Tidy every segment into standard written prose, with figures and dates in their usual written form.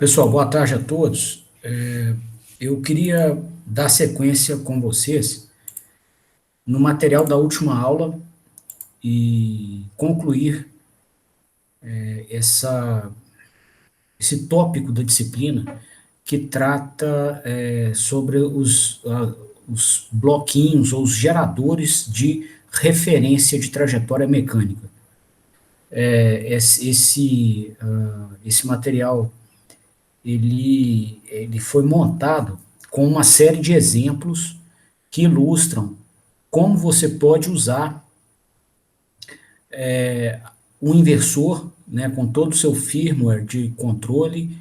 Pessoal, boa tarde a todos. Eu queria dar sequência com vocês no material da última aula e concluir essa, esse tópico da disciplina que trata sobre os bloquinhos ou os geradores de referência de trajetória mecânica. Esse material ele foi montado com uma série de exemplos que ilustram como você pode usar um inversor, né, com todo o seu firmware de controle,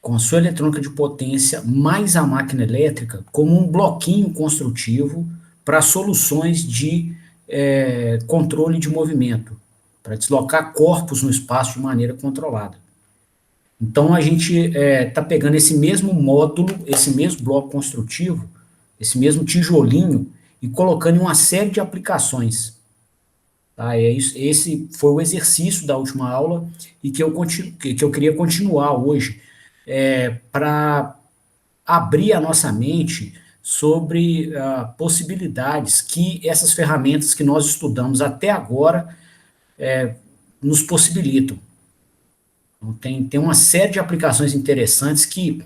com a sua eletrônica de potência, mais a máquina elétrica, como um bloquinho construtivo para soluções de controle de movimento, para deslocar corpos no espaço de maneira controlada. Então, a gente está pegando esse mesmo módulo, esse mesmo bloco construtivo, esse mesmo tijolinho, e colocando em uma série de aplicações. Tá? Esse foi o exercício da última aula e que eu queria continuar hoje, para abrir a nossa mente sobre possibilidades que essas ferramentas que nós estudamos até agora nos possibilitam. Então, tem uma série de aplicações interessantes que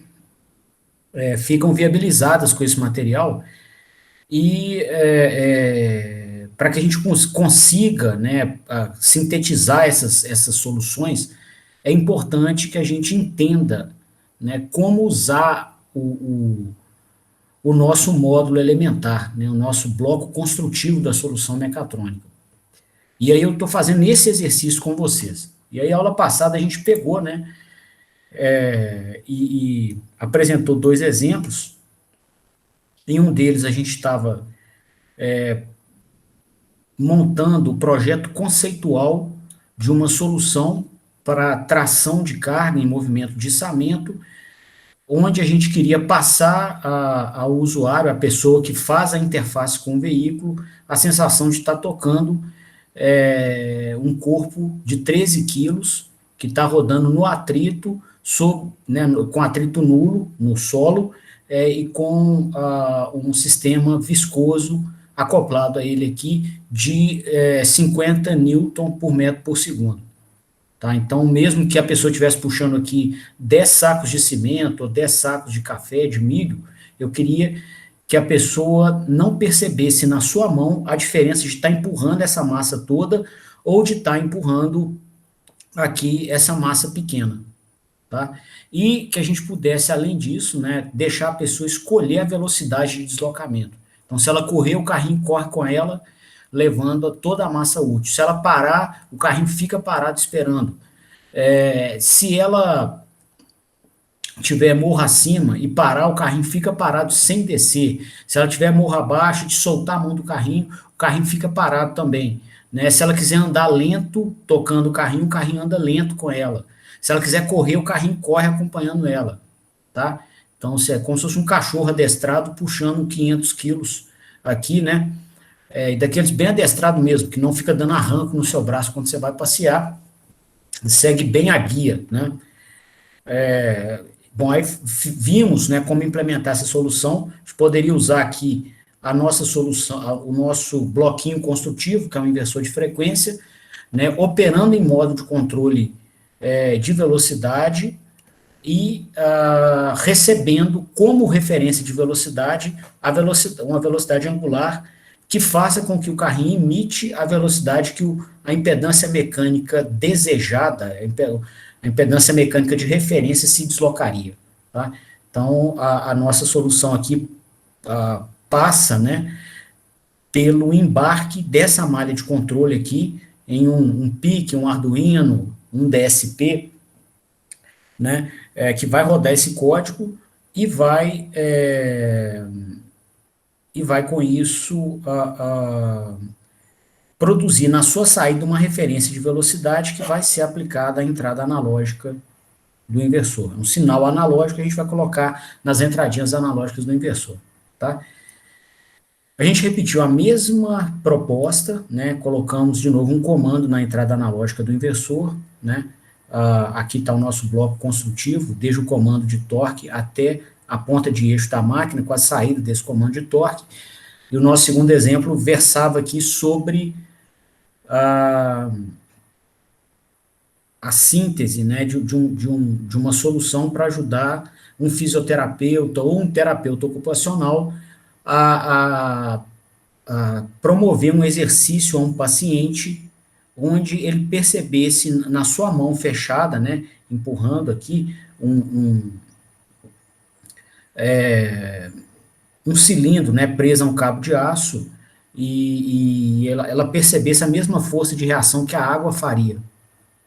ficam viabilizadas com esse material e para que a gente consiga, né, sintetizar essas soluções, é importante que a gente entenda, né, como usar o nosso módulo elementar, né, o nosso bloco construtivo da solução mecatrônica. E aí eu estou fazendo esse exercício com vocês. E aí a aula passada a gente pegou, né, e apresentou dois exemplos. Em um deles a gente estava montando o projeto conceitual de uma solução para tração de carga em movimento de içamento, onde a gente queria passar ao usuário, a pessoa que faz a interface com o veículo, a sensação de estar tocando um corpo de 13 quilos que está rodando no atrito, né, com atrito nulo no solo, e com um sistema viscoso acoplado a ele aqui de 50 newton por metro por segundo. Tá? Então, mesmo que a pessoa estivesse puxando aqui 10 sacos de cimento ou 10 sacos de café, de milho, eu queria que a pessoa não percebesse na sua mão a diferença de estar empurrando essa massa toda ou de estar empurrando aqui essa massa pequena. Tá? E que a gente pudesse, além disso, né, deixar a pessoa escolher a velocidade de deslocamento. Então, se ela correr, o carrinho corre com ela, levando toda a massa útil. Se ela parar, o carrinho fica parado esperando. Se ela tiver morro acima e parar, o carrinho fica parado sem descer. Se ela tiver morro abaixo, de soltar a mão do carrinho, o carrinho fica parado também. Né? Se ela quiser andar lento, tocando o carrinho anda lento com ela. Se ela quiser correr, o carrinho corre acompanhando ela. Tá? Então, é como se fosse um cachorro adestrado puxando 500 quilos aqui, né? Daqueles bem adestrado mesmo, que não fica dando arranco no seu braço quando você vai passear, segue bem a guia, né? Bom, aí vimos, né, como implementar essa solução. A gente poderia usar aqui a nossa solução, o nosso bloquinho construtivo, que é um inversor de frequência, né, operando em modo de controle de velocidade e recebendo como referência de velocidade, uma velocidade angular que faça com que o carrinho imite a velocidade que a impedância mecânica desejada, a impedância mecânica de referência se deslocaria. Tá? Então, a nossa solução aqui passa, né, pelo embarque dessa malha de controle aqui em um PIC, um Arduino, um DSP, né, que vai rodar esse código e vai com isso produzir na sua saída uma referência de velocidade que vai ser aplicada à entrada analógica do inversor. Um sinal analógico que a gente vai colocar nas entradinhas analógicas do inversor. Tá? A gente repetiu a mesma proposta, né? Colocamos de novo um comando na entrada analógica do inversor, né? aqui está o nosso bloco construtivo, desde o comando de torque até a ponta de eixo da máquina, com a saída desse comando de torque. E o nosso segundo exemplo versava aqui sobre a síntese, né, de uma solução para ajudar um fisioterapeuta ou um terapeuta ocupacional a, a, a promover um exercício a um paciente onde ele percebesse na sua mão fechada, né, empurrando aqui um cilindro, né, preso a um cabo de aço, e ela percebesse a mesma força de reação que a água faria,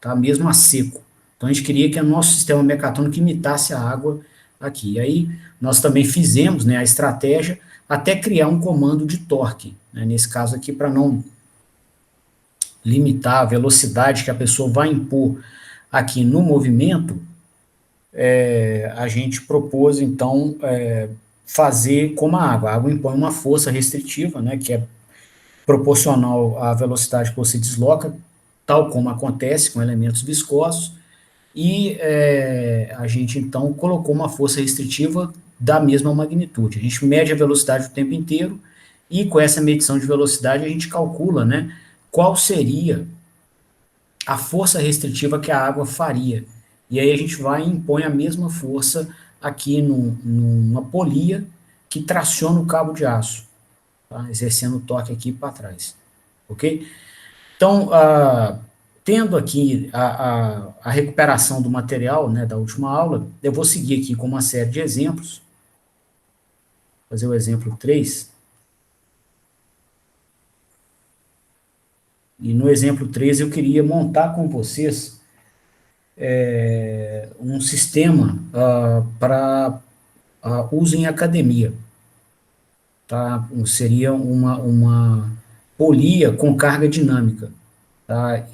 tá? Mesmo a seco. Então a gente queria que o nosso sistema mecatrônico imitasse a água aqui. E aí nós também fizemos, né, a estratégia até criar um comando de torque, né, nesse caso aqui, para não limitar a velocidade que a pessoa vai impor aqui no movimento, a gente propôs, então, fazer como a água. A água impõe uma força restritiva, né, que é proporcional à velocidade que você desloca, tal como acontece com elementos viscosos, e a gente, então, colocou uma força restritiva da mesma magnitude. A gente mede a velocidade o tempo inteiro, e com essa medição de velocidade a gente calcula, né, qual seria a força restritiva que a água faria. E aí a gente vai e impõe a mesma força aqui numa polia que traciona o cabo de aço, tá? Exercendo o torque aqui para trás, ok? Então, tendo aqui a recuperação do material, né, da última aula, eu vou seguir aqui com uma série de exemplos, fazer o exemplo 3. E no exemplo 3 eu queria montar com vocês um sistema para uso em academia, tá? Seria uma polia com carga dinâmica, tá?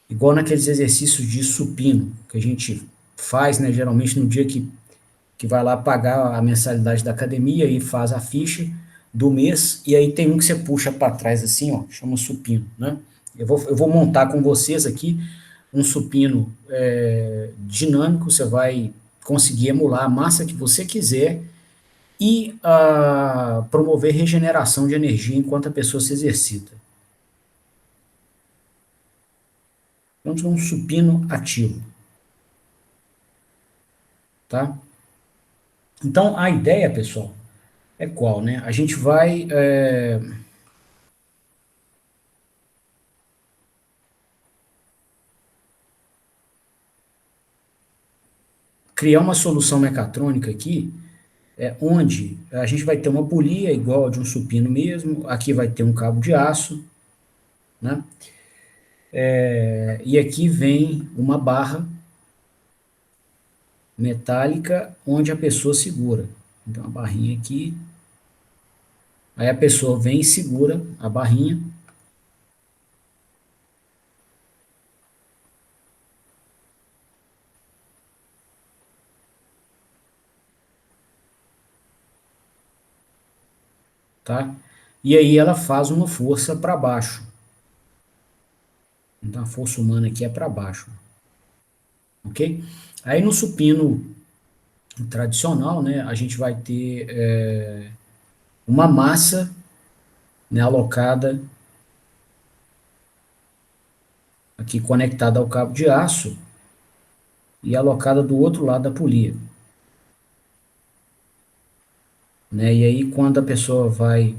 Igual naqueles exercícios de supino que a gente faz, né, geralmente no dia que vai lá pagar a mensalidade da academia e faz a ficha do mês, e aí tem um que você puxa para trás assim, ó, chama supino, né? Eu vou montar com vocês aqui um supino dinâmico, você vai conseguir emular a massa que você quiser e promover regeneração de energia enquanto a pessoa se exercita. Vamos um supino ativo, tá? Então, a ideia, pessoal, é qual, né? A gente vai criar uma solução mecatrônica aqui, onde a gente vai ter uma polia igual a de um supino mesmo, aqui vai ter um cabo de aço, né? E aqui vem uma barra metálica onde a pessoa segura. Então, a barrinha aqui, aí a pessoa vem e segura a barrinha, tá? E aí ela faz uma força para baixo. Então, a força humana aqui é para baixo, ok? Aí no supino tradicional, né, a gente vai ter uma massa, né, alocada aqui conectada ao cabo de aço e alocada do outro lado da polia, né? E aí quando a pessoa vai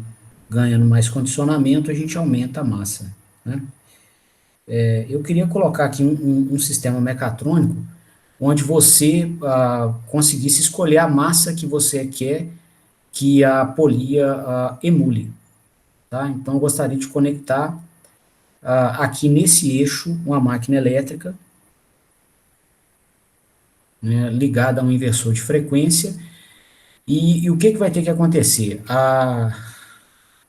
ganhando mais condicionamento, a gente aumenta a massa, né? Eu queria colocar aqui um sistema mecatrônico onde você conseguisse escolher a massa que você quer que a polia emule, tá? Então eu gostaria de conectar aqui nesse eixo uma máquina elétrica, né, ligada a um inversor de frequência, e o que vai ter que acontecer?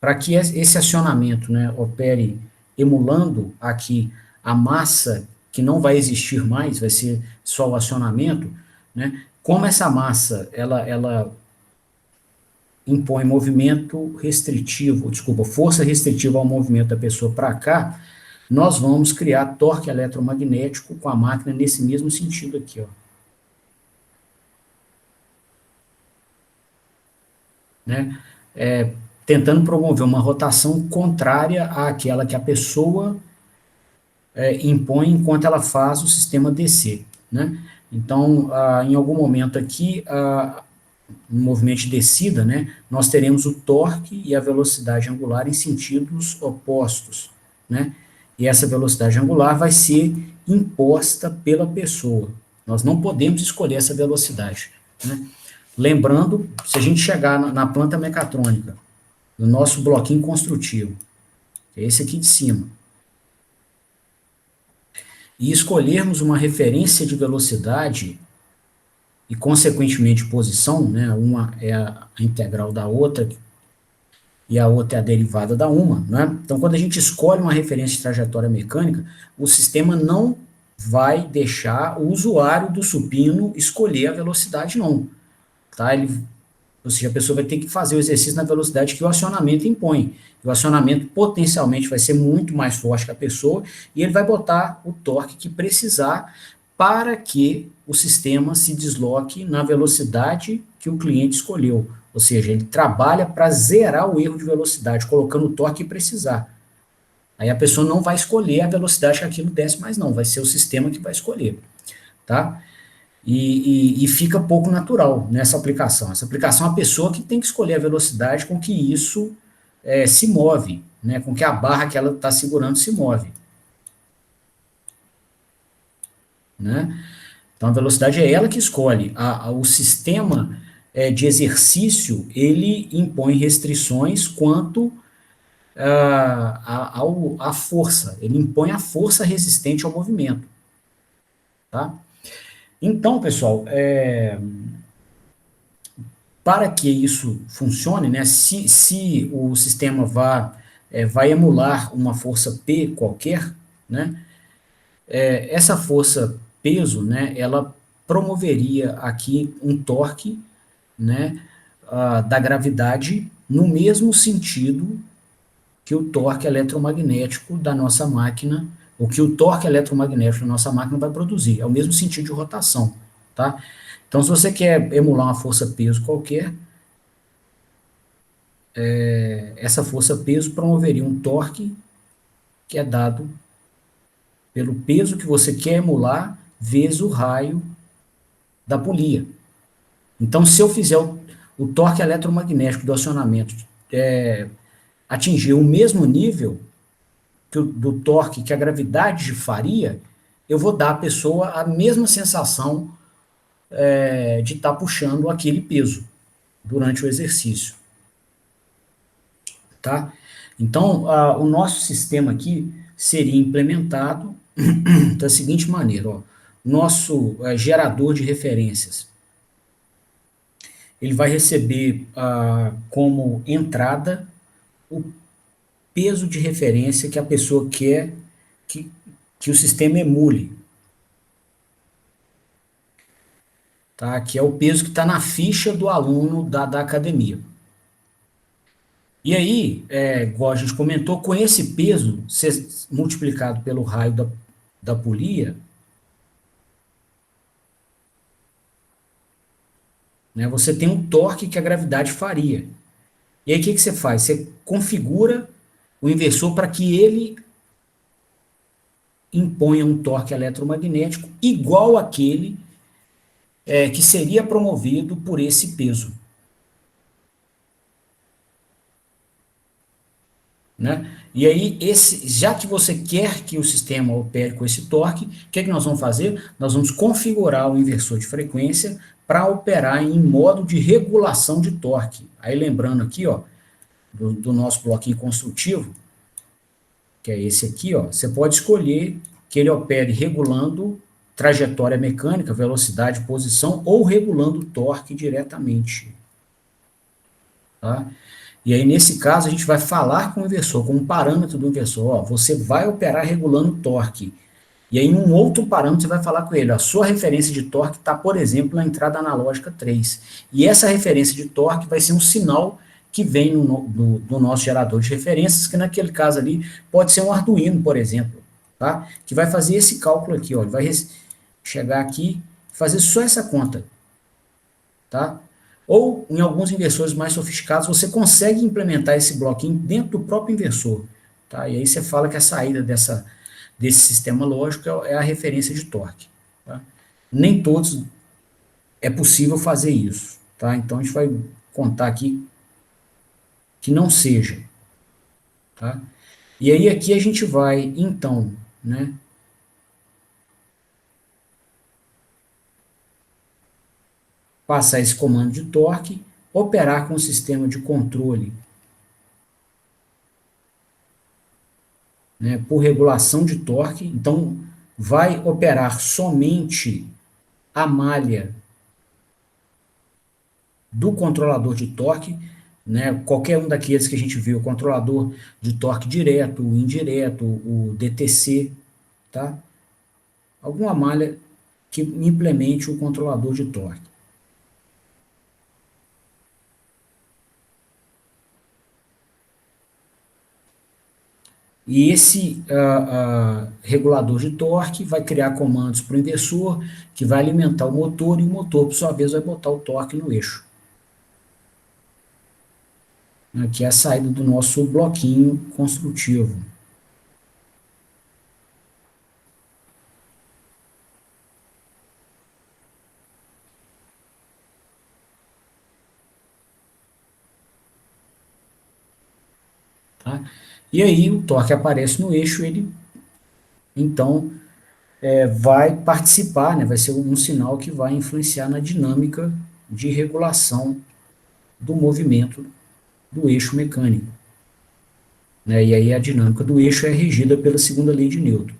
Para que esse acionamento, né, opere emulando aqui a massa que não vai existir mais, vai ser só o acionamento, né? Como essa massa ela impõe movimento restritivo, desculpa, força restritiva ao movimento da pessoa para cá, nós vamos criar torque eletromagnético com a máquina nesse mesmo sentido aqui, ó. Né? Tentando promover uma rotação contrária àquela que a pessoa impõe enquanto ela faz o sistema descer, né? Então, em algum momento aqui, no movimento de descida, né, nós teremos o torque e a velocidade angular em sentidos opostos, né? E essa velocidade angular vai ser imposta pela pessoa. Nós não podemos escolher essa velocidade, né? Lembrando, se a gente chegar na planta mecatrônica, no nosso bloquinho construtivo, que é esse aqui de cima, e escolhermos uma referência de velocidade e, consequentemente, posição, né? Uma é a integral da outra e a outra é a derivada da uma, né? Então, quando a gente escolhe uma referência de trajetória mecânica, o sistema não vai deixar o usuário do supino escolher a velocidade, não, tá? Ou seja, a pessoa vai ter que fazer o exercício na velocidade que o acionamento impõe. O acionamento potencialmente vai ser muito mais forte que a pessoa e ele vai botar o torque que precisar para que o sistema se desloque na velocidade que o cliente escolheu. Ou seja, ele trabalha para zerar o erro de velocidade, colocando o torque que precisar. Aí a pessoa não vai escolher a velocidade que aquilo desce mais não, vai ser o sistema que vai escolher, tá? E fica pouco natural nessa aplicação. Essa aplicação é a pessoa que tem que escolher a velocidade com que isso se move, né, com que a barra que ela está segurando se move. Né? Então, a velocidade é ela que escolhe. O sistema de exercício, ele impõe restrições quanto à força. Ele impõe a força resistente ao movimento. Tá? Então, pessoal, para que isso funcione, né, se o sistema vai emular uma força P qualquer, né, essa força peso, né, ela promoveria aqui um torque, né, da gravidade no mesmo sentido que o torque eletromagnético da nossa máquina, o que o torque eletromagnético da nossa máquina vai produzir, é o mesmo sentido de rotação, tá? Então, se você quer emular uma força-peso qualquer, essa força-peso promoveria um torque que é dado pelo peso que você quer emular vezes o raio da polia. Então, se eu fizer o torque eletromagnético do acionamento atingir o mesmo nível do torque que a gravidade faria, eu vou dar à pessoa a mesma sensação de estar puxando aquele peso durante o exercício. Tá? Então, o nosso sistema aqui seria implementado da seguinte maneira, ó, nosso gerador de referências, ele vai receber como entrada o peso de referência que a pessoa quer que o sistema emule. Tá? Que é o peso que está na ficha do aluno da academia. E aí, igual a gente comentou, com esse peso ser multiplicado pelo raio da polia, né, você tem um torque que a gravidade faria. E aí o que você faz? Você configura o inversor para que ele imponha um torque eletromagnético igual àquele que seria promovido por esse peso. Né? E aí, já que você quer que o sistema opere com esse torque, o que nós vamos fazer? Nós vamos configurar o inversor de frequência para operar em modo de regulação de torque. Aí lembrando aqui, ó, do nosso bloquinho construtivo, que é esse aqui, ó, você pode escolher que ele opere regulando trajetória mecânica, velocidade, posição, ou regulando o torque diretamente. Tá? E aí, nesse caso, a gente vai falar com o inversor, com um parâmetro do inversor, ó, você vai operar regulando o torque. E aí, em um outro parâmetro, você vai falar com ele, ó, a sua referência de torque está, por exemplo, na entrada analógica 3. E essa referência de torque vai ser um sinal que vem do nosso gerador de referências, que naquele caso ali pode ser um Arduino, por exemplo, tá? Que vai fazer esse cálculo aqui, ó, ele vai chegar aqui, fazer só essa conta, tá? Ou, em alguns inversores mais sofisticados, você consegue implementar esse bloquinho dentro do próprio inversor, tá? E aí você fala que a saída desse sistema lógico é a referência de torque, tá? Nem todos é possível fazer isso, tá? Então, a gente vai contar aqui que não seja, tá? E aí aqui a gente vai, então, né, passar esse comando de torque, operar com o sistema de controle, né, por regulação de torque. Então, vai operar somente a malha do controlador de torque, né, qualquer um daqueles que a gente viu, o controlador de torque direto, o indireto, o DTC, tá? Alguma malha que implemente o controlador de torque. E esse regulador de torque vai criar comandos para o inversor, que vai alimentar o motor, e o motor, por sua vez, vai botar o torque no eixo. Aqui é a saída do nosso bloquinho construtivo. Tá? E aí o torque aparece no eixo, ele então vai participar, né, vai ser um sinal que vai influenciar na dinâmica de regulação do movimento do eixo mecânico. Né, e aí a dinâmica do eixo é regida pela segunda lei de Newton.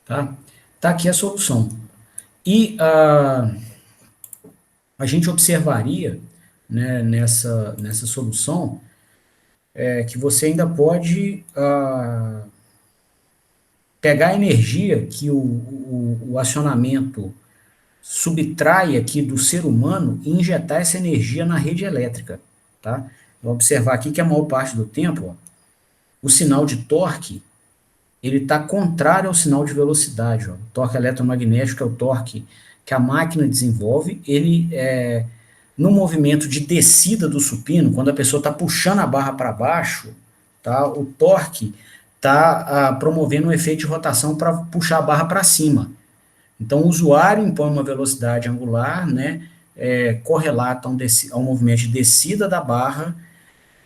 Tá? Tá aqui a solução. E a gente observaria, né, nessa solução que você ainda pode pegar a energia que o acionamento subtrai aqui do ser humano e injetar essa energia na rede elétrica. Tá? Vou observar aqui que a maior parte do tempo, ó, o sinal de torque ele está contrário ao sinal de velocidade. Ó. O torque eletromagnético é o torque que a máquina desenvolve, ele no movimento de descida do supino, quando a pessoa está puxando a barra para baixo, tá, o torque está promovendo um efeito de rotação para puxar a barra para cima. Então, o usuário impõe uma velocidade angular, né, correlata a um movimento de descida da barra,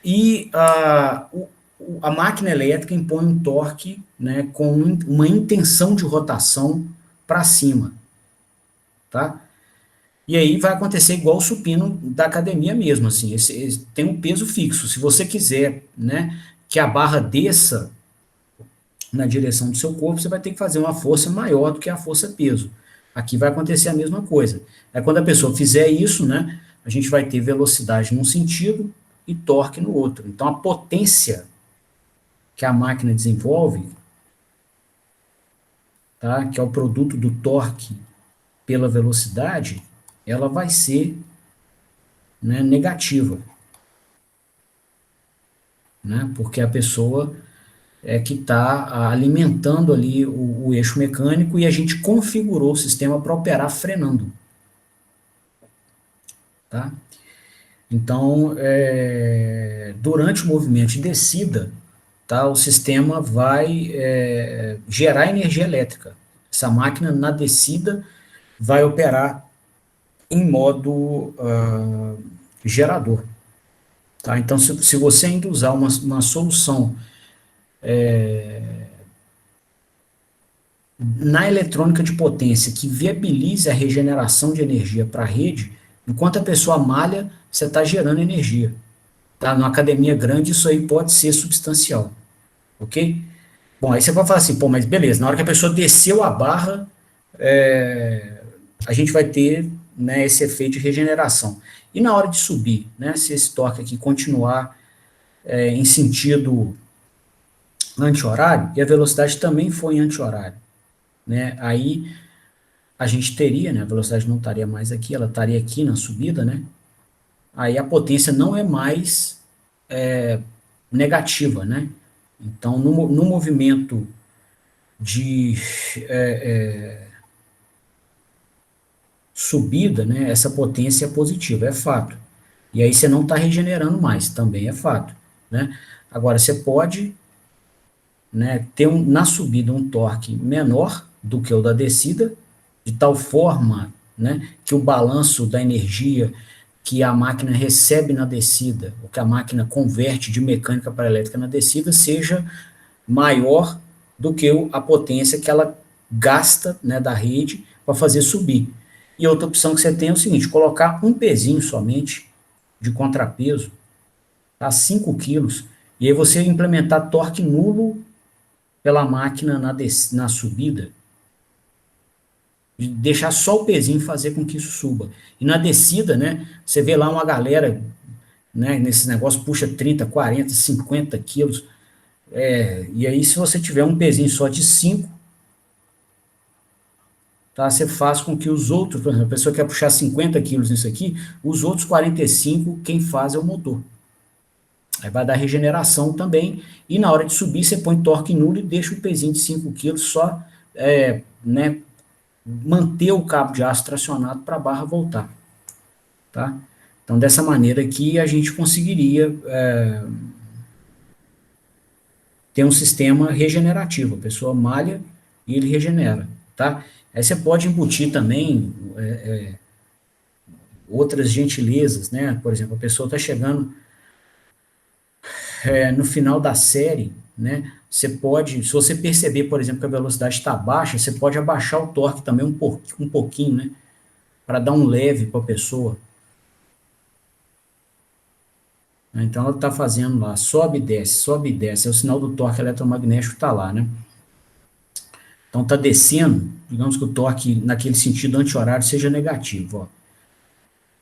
e a máquina elétrica impõe um torque, né, com uma intenção de rotação para cima, tá? E aí vai acontecer igual o supino da academia mesmo, assim, esse tem um peso fixo. Se você quiser, né, que a barra desça na direção do seu corpo, você vai ter que fazer uma força maior do que a força peso. Aqui vai acontecer a mesma coisa. É quando a pessoa fizer isso, né, a gente vai ter velocidade num sentido e torque no outro. Então a potência que a máquina desenvolve, tá, que é o produto do torque pela velocidade, ela vai ser, né, negativa, né, porque a pessoa é que está alimentando ali o eixo mecânico e a gente configurou o sistema para operar frenando. Tá? Então, durante o movimento de descida, tá, o sistema vai gerar energia elétrica. Essa máquina, na descida, vai operar em modo gerador. Tá? Então, se você ainda usar uma solução na eletrônica de potência que viabilize a regeneração de energia para a rede, enquanto a pessoa malha, você está gerando energia. Tá? Numa academia grande, isso aí pode ser substancial. Ok? Bom, aí você pode falar assim, pô, mas beleza, na hora que a pessoa desceu a barra, a gente vai ter, né, esse efeito de regeneração. E na hora de subir, né, se esse torque aqui continuar em sentido anti-horário, e a velocidade também foi em anti-horário, né, aí a gente teria, né, a velocidade não estaria mais aqui, ela estaria aqui na subida, né, aí a potência não é mais negativa, né, então no movimento de subida, né, essa potência é positiva, é fato. E aí você não está regenerando mais, também é fato, né? Agora, você pode, né, ter na subida um torque menor do que o da descida, de tal forma, né, que o balanço da energia que a máquina recebe na descida, ou que a máquina converte de mecânica para elétrica na descida, seja maior do que a potência que ela gasta, né, da rede para fazer subir. E outra opção que você tem é o seguinte, colocar um pezinho somente de contrapeso, tá, 5 quilos, e aí você implementar torque nulo pela máquina na subida, de deixar só o pezinho fazer com que isso suba. E na descida, né, você vê lá uma galera, né, nesses negócios, puxa 30, 40, 50 quilos, e aí se você tiver um pezinho só de 5, tá, você faz com que os outros, por exemplo, a pessoa quer puxar 50 quilos nisso aqui, os outros 45, quem faz é o motor. Aí vai dar regeneração também, e na hora de subir você põe torque nulo e deixa o pezinho de 5 quilos só, né, manter o cabo de aço tracionado para a barra voltar, tá? Então, dessa maneira aqui, a gente conseguiria ter um sistema regenerativo. A pessoa malha e ele regenera, tá? Aí você pode embutir também outras gentilezas, né? Por exemplo, a pessoa está chegando no final da série, né? Você pode, se você perceber, por exemplo, que a velocidade está baixa, você pode abaixar o torque também um pouquinho, né? Para dar um leve para a pessoa. Então ela está fazendo lá, sobe e desce, é o sinal do torque eletromagnético está lá, né? Então está descendo, digamos que o torque naquele sentido anti-horário seja negativo, ó.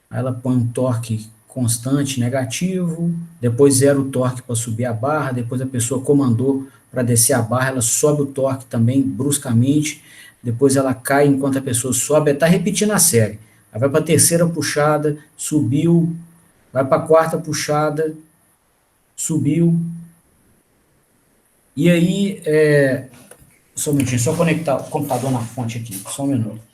Aí ela põe um torque constante negativo, depois zera o torque para subir a barra, depois a pessoa comandou para descer a barra, ela sobe o torque também bruscamente, depois ela cai enquanto a pessoa sobe, está repetindo a série. Aí vai para a terceira puxada, subiu, vai para a quarta puxada, subiu, e aí, só um minutinho, só conectar o computador na fonte aqui, só um minuto.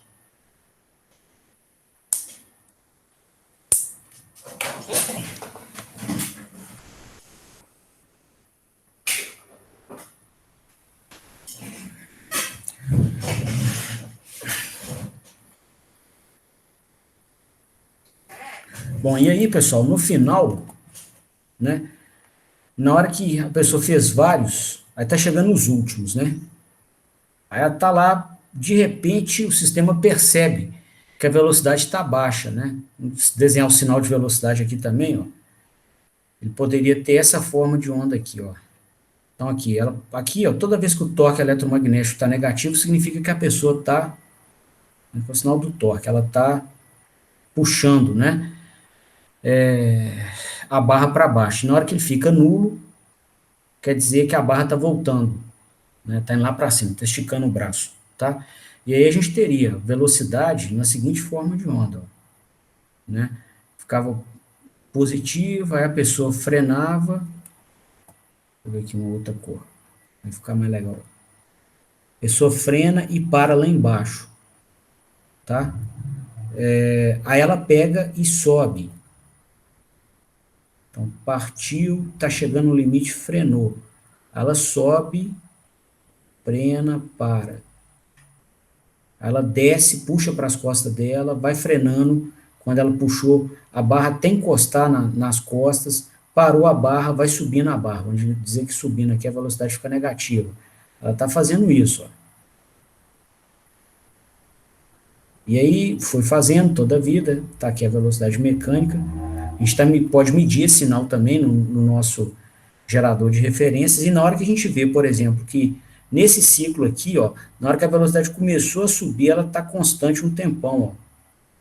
Bom, e aí, pessoal, no final, né, na hora que a pessoa fez vários, aí tá chegando os últimos, né? Aí ela tá lá, de repente o sistema percebe que a velocidade está baixa, né? Vamos desenhar o sinal de velocidade aqui também, ó. Ele poderia ter essa forma de onda aqui, ó. Então aqui, ó, toda vez que o torque eletromagnético está negativo, significa que a pessoa está, né, é o sinal do torque, ela está puxando, né, a barra para baixo. Na hora que ele fica nulo, quer dizer que a barra está voltando, né? Está indo lá para cima, está esticando o braço, tá? E aí a gente teria velocidade na seguinte forma de onda, ó, né? Ficava positiva, aí a pessoa frenava, vou ver aqui uma outra cor, vai ficar mais legal. A pessoa frena e para lá embaixo, tá? Aí ela pega e sobe. Então, partiu, está chegando no limite, frenou. Ela sobe, frena, para. Ela desce, puxa para as costas dela, vai frenando. Quando ela puxou, a barra até encostar nas costas, parou a barra, vai subindo a barra. Vamos dizer que subindo aqui a velocidade fica negativa. Ela está fazendo isso, ó. E aí foi fazendo toda a vida, tá aqui a velocidade mecânica. A gente pode medir esse sinal também no nosso gerador de referências, e na hora que a gente vê, por exemplo, que nesse ciclo aqui, ó, na hora que a velocidade começou a subir, ela está constante um tempão, ó.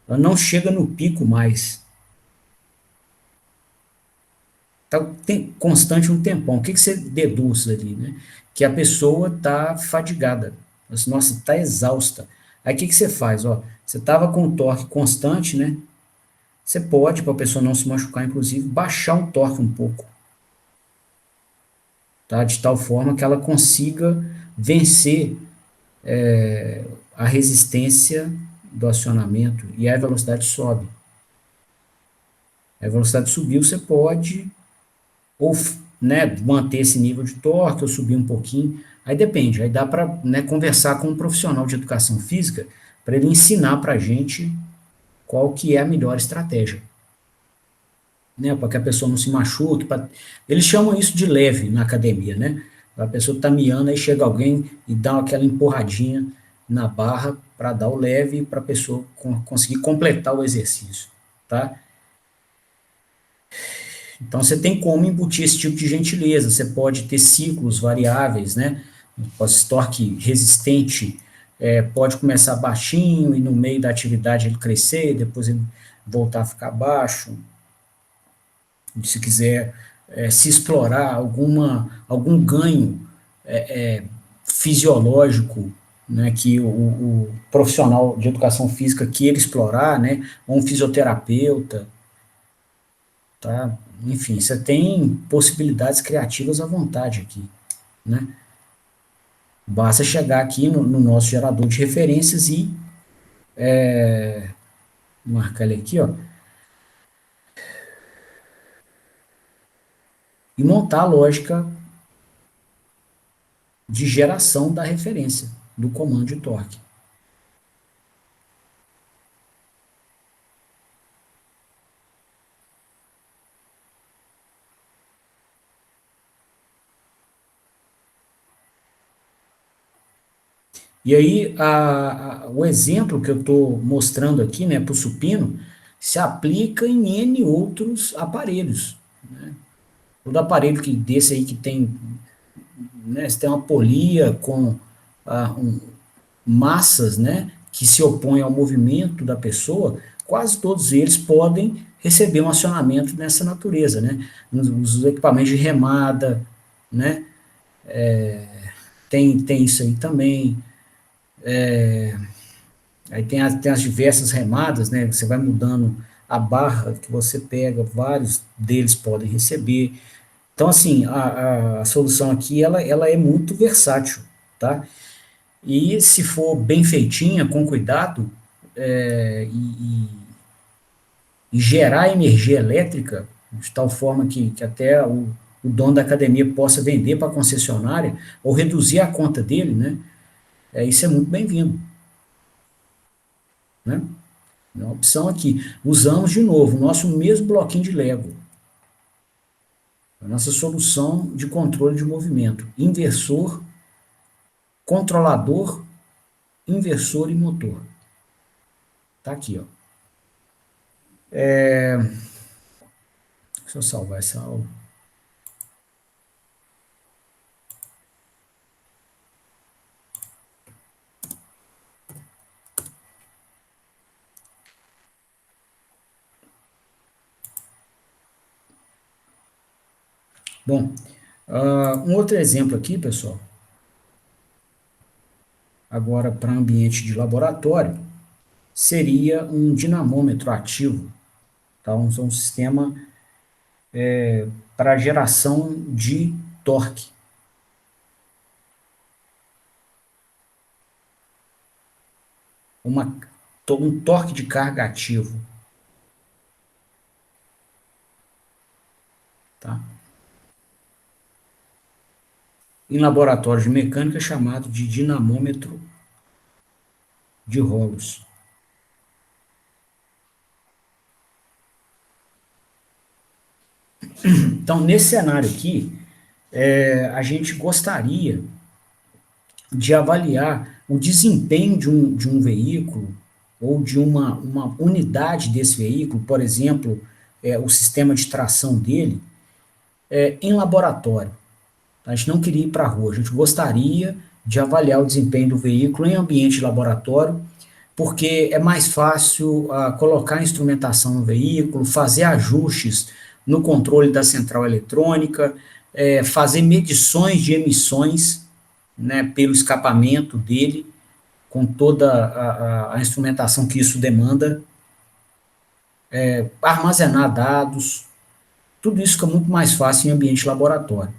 Ela não chega no pico mais. Está constante um tempão. O que, que você deduz ali, né? Que a pessoa está fadigada. Nossa, está exausta. Aí o que, que você faz? Ó, você estava com o torque constante, né? Você pode, para a pessoa não se machucar, inclusive, baixar o torque um pouco, tá? De tal forma que ela consiga vencer a resistência do acionamento e aí a velocidade sobe. A velocidade subiu, você pode ou, né, manter esse nível de torque ou subir um pouquinho. Aí depende, aí dá para, né, conversar com um profissional de educação física para ele ensinar para a gente qual que é a melhor estratégia, né, para que a pessoa não se machuque. Eles chamam isso de leve na academia, né? A pessoa está miando, aí chega alguém e dá aquela empurradinha na barra para dar o leve para a pessoa conseguir completar o exercício, tá? Então você tem como embutir esse tipo de gentileza. Você pode ter ciclos variáveis, né? Esse torque resistente pode começar baixinho e no meio da atividade ele crescer, depois ele voltar a ficar baixo. Se quiser se explorar algum ganho fisiológico, né, que o profissional de educação física queira explorar, né, ou um fisioterapeuta, tá? Enfim, você tem possibilidades criativas à vontade aqui, né? Basta chegar aqui no nosso gerador de referências e marcar ele aqui, ó, e montar a lógica de geração da referência do comando de torque. E aí, o exemplo que eu estou mostrando aqui, né, para o supino, se aplica em N outros aparelhos. Todo aparelho que desse aí que tem, né, se tem uma polia com massas, né, que se opõem ao movimento da pessoa, quase todos eles podem receber um acionamento nessa natureza, né? Os equipamentos de remada, né, tem isso aí também. Aí tem as diversas remadas, né? Você vai mudando a barra que você pega, vários deles podem receber. Então, assim, a solução aqui, ela é muito versátil, tá? E se for bem feitinha, com cuidado, e gerar energia elétrica, de tal forma que até o dono da academia possa vender para a concessionária, ou reduzir a conta dele, né? Isso é muito bem-vindo, né? É uma opção aqui. Usamos de novo o nosso mesmo bloquinho de Lego. A nossa solução de controle de movimento. Inversor, controlador, inversor e motor. Tá aqui, ó. Deixa eu salvar essa aula. Bom, um outro exemplo aqui, pessoal, agora para ambiente de laboratório, seria um dinamômetro ativo, tá? Um sistema para geração de torque. Um torque de carga ativo. Tá? Em laboratório de mecânica é chamado de dinamômetro de rolos. Então, nesse cenário aqui, a gente gostaria de avaliar o desempenho de um veículo ou de uma unidade desse veículo, por exemplo, o sistema de tração dele, em laboratório. A gente não queria ir para a rua, a gente gostaria de avaliar o desempenho do veículo em ambiente de laboratório, porque é mais fácil colocar instrumentação no veículo, fazer ajustes no controle da central eletrônica, fazer medições de emissões, né, pelo escapamento dele, com toda a instrumentação que isso demanda, armazenar dados, tudo isso fica muito mais fácil em ambiente laboratório.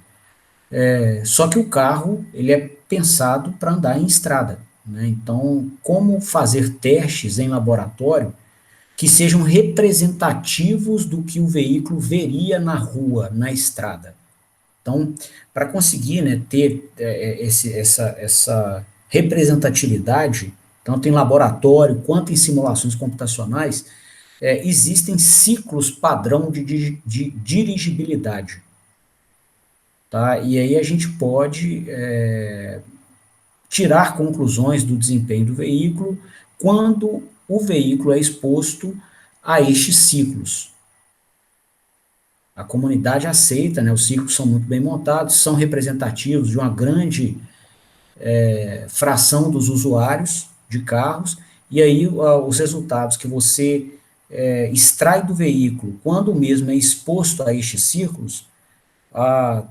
Só que o carro ele é pensado para andar em estrada, né? Então, como fazer testes em laboratório que sejam representativos do que o veículo veria na rua, na estrada? Então, para conseguir, né, ter essa representatividade, tanto em laboratório quanto em simulações computacionais, existem ciclos padrão de dirigibilidade. Tá? E aí a gente pode tirar conclusões do desempenho do veículo quando o veículo é exposto a estes ciclos. A comunidade aceita, né, os ciclos são muito bem montados, são representativos de uma grande fração dos usuários de carros, e aí os resultados que você extrai do veículo, quando o mesmo é exposto a estes ciclos, a,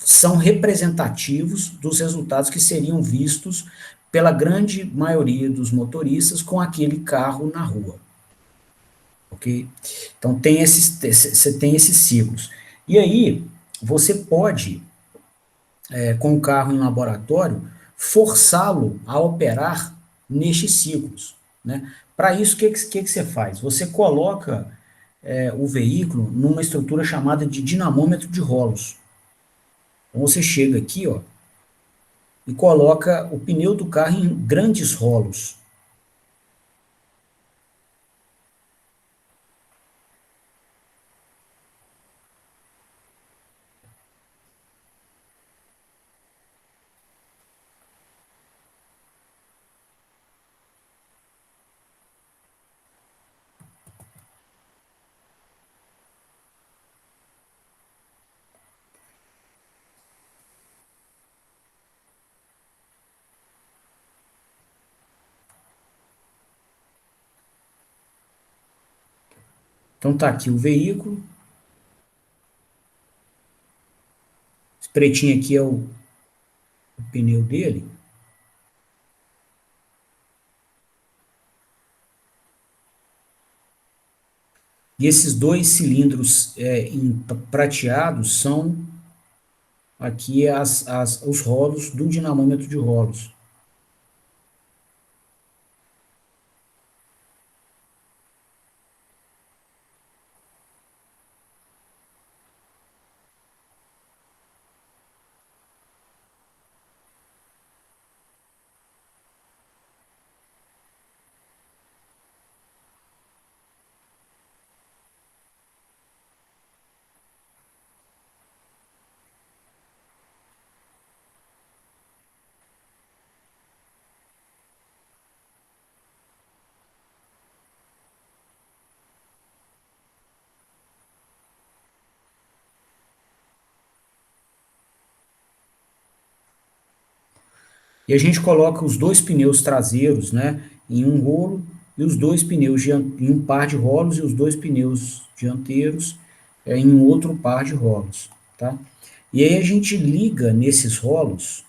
são representativos dos resultados que seriam vistos pela grande maioria dos motoristas com aquele carro na rua. Ok? Então você tem esses ciclos. E aí você pode, com o carro em laboratório, forçá-lo a operar nestes ciclos. Né? Para isso, o que você faz? Você coloca o veículo numa estrutura chamada de dinamômetro de rolos. Então você chega aqui, ó, e coloca o pneu do carro em grandes rolos. Então tá aqui o veículo, esse pretinho aqui é o pneu dele, e esses dois cilindros prateados são aqui os rolos do dinamômetro de rolos. E a gente coloca os dois pneus traseiros, né, em um rolo, e os dois pneus em um par de rolos, e os dois pneus dianteiros em um outro par de rolos. Tá? E aí a gente liga nesses rolos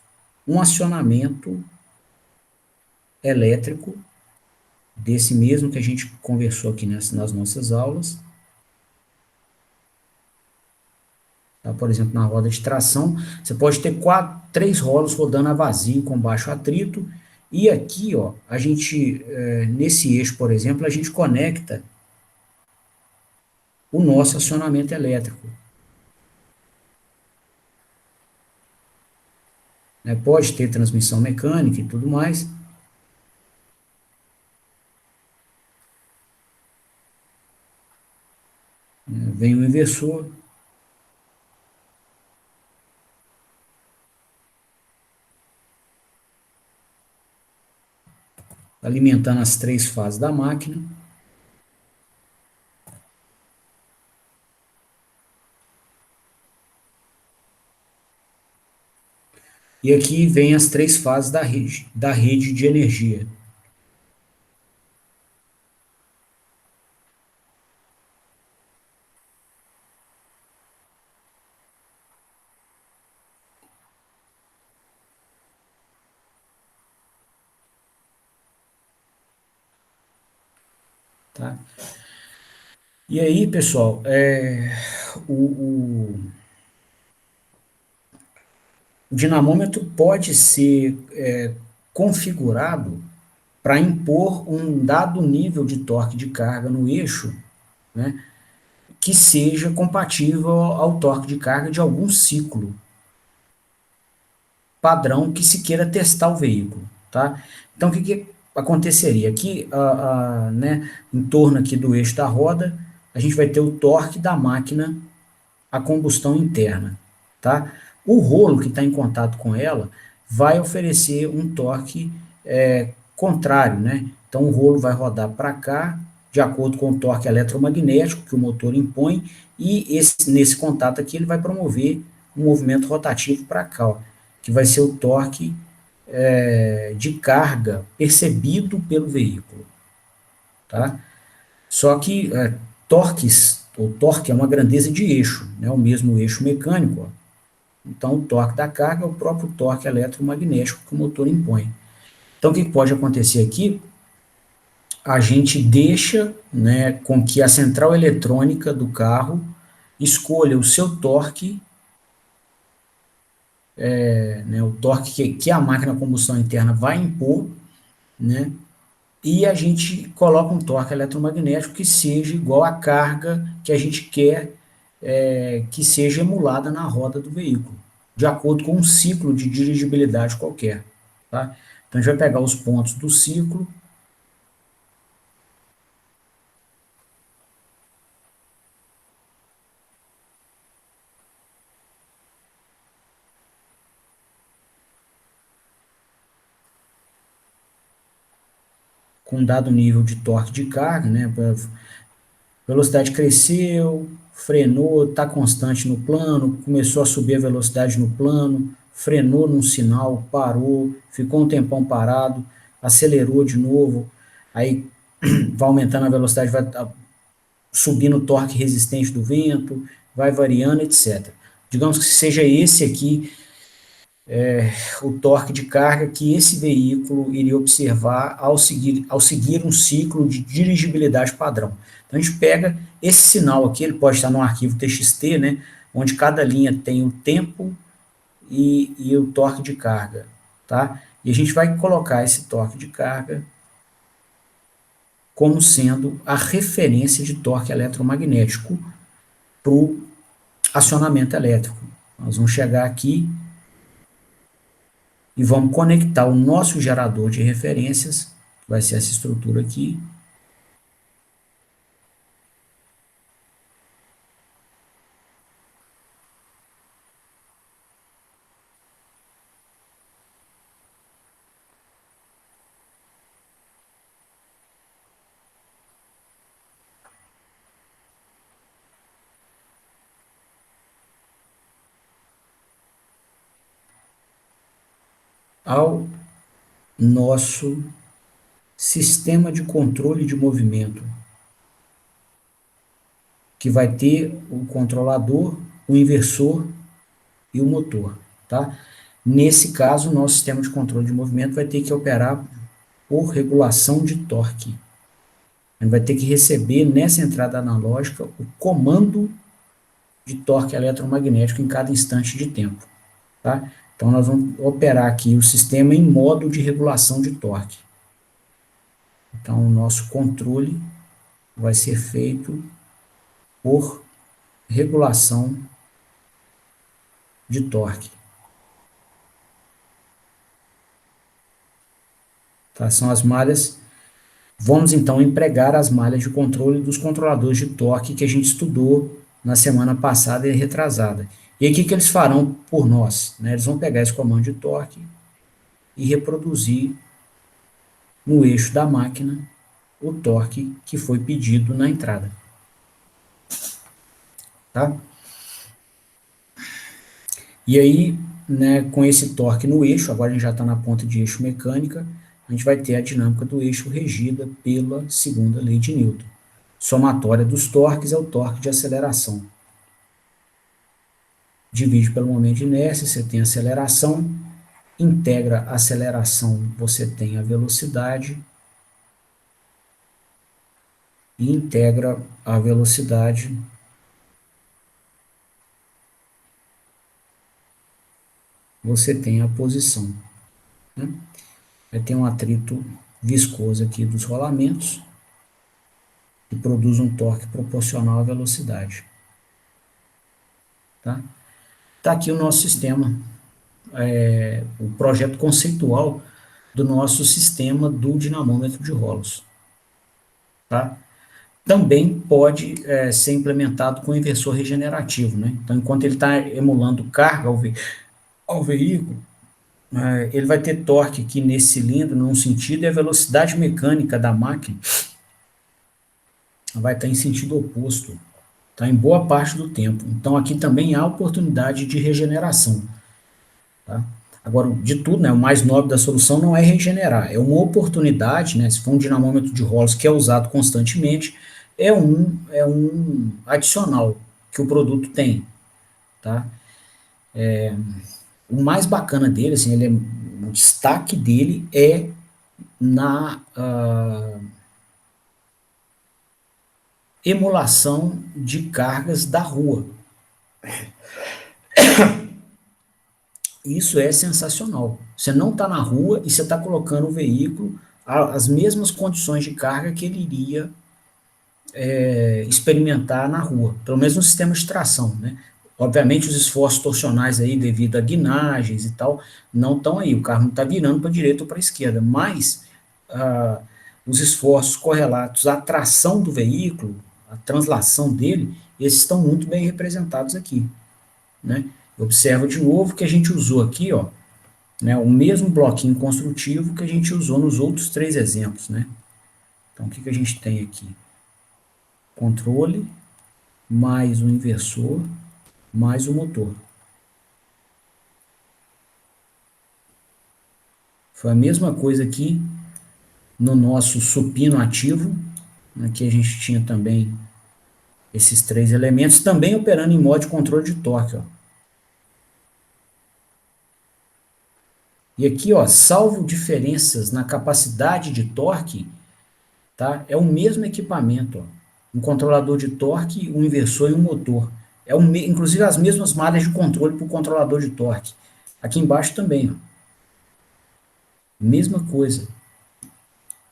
um acionamento elétrico, desse mesmo que a gente conversou aqui nas nossas aulas. Tá? Por exemplo, na roda de tração, você pode ter três rolos rodando a vazio com baixo atrito. E aqui, ó, a gente, nesse eixo, por exemplo, a gente conecta o nosso acionamento elétrico. Né? Pode ter transmissão mecânica e tudo mais. Vem o inversor, alimentando as três fases da máquina. E aqui vem as três fases da rede de energia. Tá? E aí, pessoal, o dinamômetro pode ser configurado para impor um dado nível de torque de carga no eixo, né, que seja compatível ao torque de carga de algum ciclo padrão que se queira testar o veículo, tá? Então, o que aconteceria? Aqui, né, em torno aqui do eixo da roda, a gente vai ter o torque da máquina a combustão interna, tá? O rolo que está em contato com ela vai oferecer um torque contrário, né? Então o rolo vai rodar para cá, de acordo com o torque eletromagnético que o motor impõe, e nesse contato aqui ele vai promover um movimento rotativo para cá, ó, que vai ser o torque de carga percebido pelo veículo, tá? Só que o torque é uma grandeza de eixo, né? O mesmo eixo mecânico, ó. Então, o torque da carga é o próprio torque eletromagnético que o motor impõe. Então, o que pode acontecer aqui? A gente deixa, né, com que a central eletrônica do carro escolha o seu torque, né, o torque que a máquina a combustão interna vai impor, né, e a gente coloca um torque eletromagnético que seja igual à carga que a gente quer que seja emulada na roda do veículo, de acordo com um ciclo de dirigibilidade qualquer. Tá? Então a gente vai pegar os pontos do ciclo, com um dado nível de torque de carga, né? Velocidade cresceu, frenou, está constante no plano, começou a subir a velocidade no plano, frenou num sinal, parou, ficou um tempão parado, acelerou de novo, aí vai aumentando a velocidade, vai subindo o torque resistente do vento, vai variando, etc. Digamos que seja esse aqui o torque de carga que esse veículo iria observar ao seguir um ciclo de dirigibilidade padrão. Então a gente pega esse sinal aqui, ele pode estar no arquivo TXT, né, onde cada linha tem o tempo e o torque de carga, tá? E a gente vai colocar esse torque de carga como sendo a referência de torque eletromagnético para o acionamento elétrico. Nós vamos chegar aqui e vamos conectar o nosso gerador de referências, que vai ser essa estrutura aqui, ao nosso sistema de controle de movimento, que vai ter o controlador, o inversor e o motor, tá? Nesse caso, o nosso sistema de controle de movimento vai ter que operar por regulação de torque. A gente vai ter que receber nessa entrada analógica o comando de torque eletromagnético em cada instante de tempo, tá? Então nós vamos operar aqui o sistema em modo de regulação de torque. Então o nosso controle vai ser feito por regulação de torque. Tá? São as malhas Vamos então empregar as malhas de controle dos controladores de torque que a gente estudou na semana passada e retrasada. E aí o que, que eles farão por nós? Né? Eles vão pegar esse comando de torque e reproduzir no eixo da máquina o torque que foi pedido na entrada. Tá? E aí, né, com esse torque no eixo, agora a gente já está na ponta de eixo mecânica, a gente vai ter a dinâmica do eixo regida pela segunda lei de Newton. Somatória dos torques é o torque de aceleração. Divide pelo momento de inércia, você tem aceleração, integra a aceleração, você tem a velocidade, e integra a velocidade, você tem a posição. Né? Vai ter um atrito viscoso aqui dos rolamentos, que produz um torque proporcional à velocidade. Tá? Tá aqui o nosso sistema, o projeto conceitual do nosso sistema do dinamômetro de rolos. Tá? Também pode ser implementado com inversor regenerativo. Né? Então, enquanto ele está emulando carga ao veículo, ele vai ter torque aqui nesse cilindro, num sentido, e a velocidade mecânica da máquina vai estar em sentido oposto, tá? Em boa parte do tempo. Então, aqui também há oportunidade de regeneração. Tá? Agora, de tudo, né, o mais nobre da solução não é regenerar, é uma oportunidade, né, se for um dinamômetro de rolos que é usado constantemente, é um adicional que o produto tem. Tá? O mais bacana dele, assim, o destaque dele é na emulação de cargas da rua. Isso é sensacional. Você não está na rua e você está colocando o veículo às mesmas condições de carga que ele iria experimentar na rua, pelo menos no sistema de tração, né? Obviamente os esforços torcionais aí devido a guinagens e tal não estão aí, o carro não está virando para a direita ou para a esquerda, mas ah, os esforços correlatos à tração do veículo, a translação dele, esses estão muito bem representados aqui, né? Observa de novo que a gente usou aqui, ó, né, o mesmo bloquinho construtivo que a gente usou nos outros três exemplos, né? Então, o que, que a gente tem aqui? Controle, mais o inversor, mais o motor. Foi a mesma coisa aqui no nosso supino ativo. Aqui a gente tinha também esses três elementos, também operando em modo de controle de torque. Ó. E aqui, ó, salvo diferenças na capacidade de torque, tá? É o mesmo equipamento. Ó. Um controlador de torque, um inversor e um motor. Inclusive as mesmas malhas de controle para o controlador de torque. Aqui embaixo também. Ó. Mesma coisa.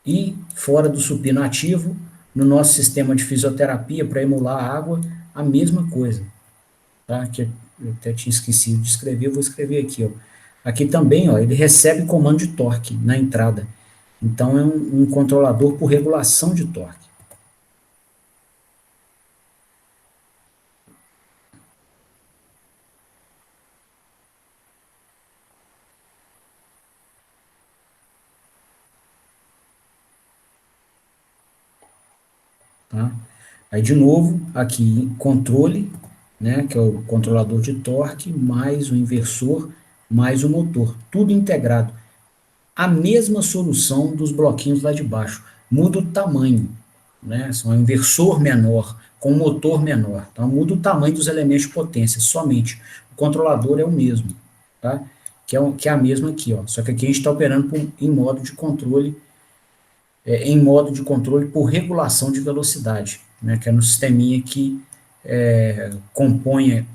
E fora do supino ativo, no nosso sistema de fisioterapia para emular a água, a mesma coisa. Tá? Que eu até tinha esquecido de escrever, eu vou escrever aqui. Ó. Aqui também, ó, ele recebe comando de torque na entrada. Então é um controlador por regulação de torque. Tá? Aí, de novo, aqui controle, né, que é o controlador de torque, mais o inversor, mais o motor, tudo integrado. A mesma solução dos bloquinhos lá de baixo, muda o tamanho, né, são um inversor menor, com um motor menor, então muda o tamanho dos elementos de potência, somente. O controlador é o mesmo, tá? Que é a mesma aqui, ó, só que aqui a gente está operando em modo de controle por regulação de velocidade, né, que é no sisteminha que compõe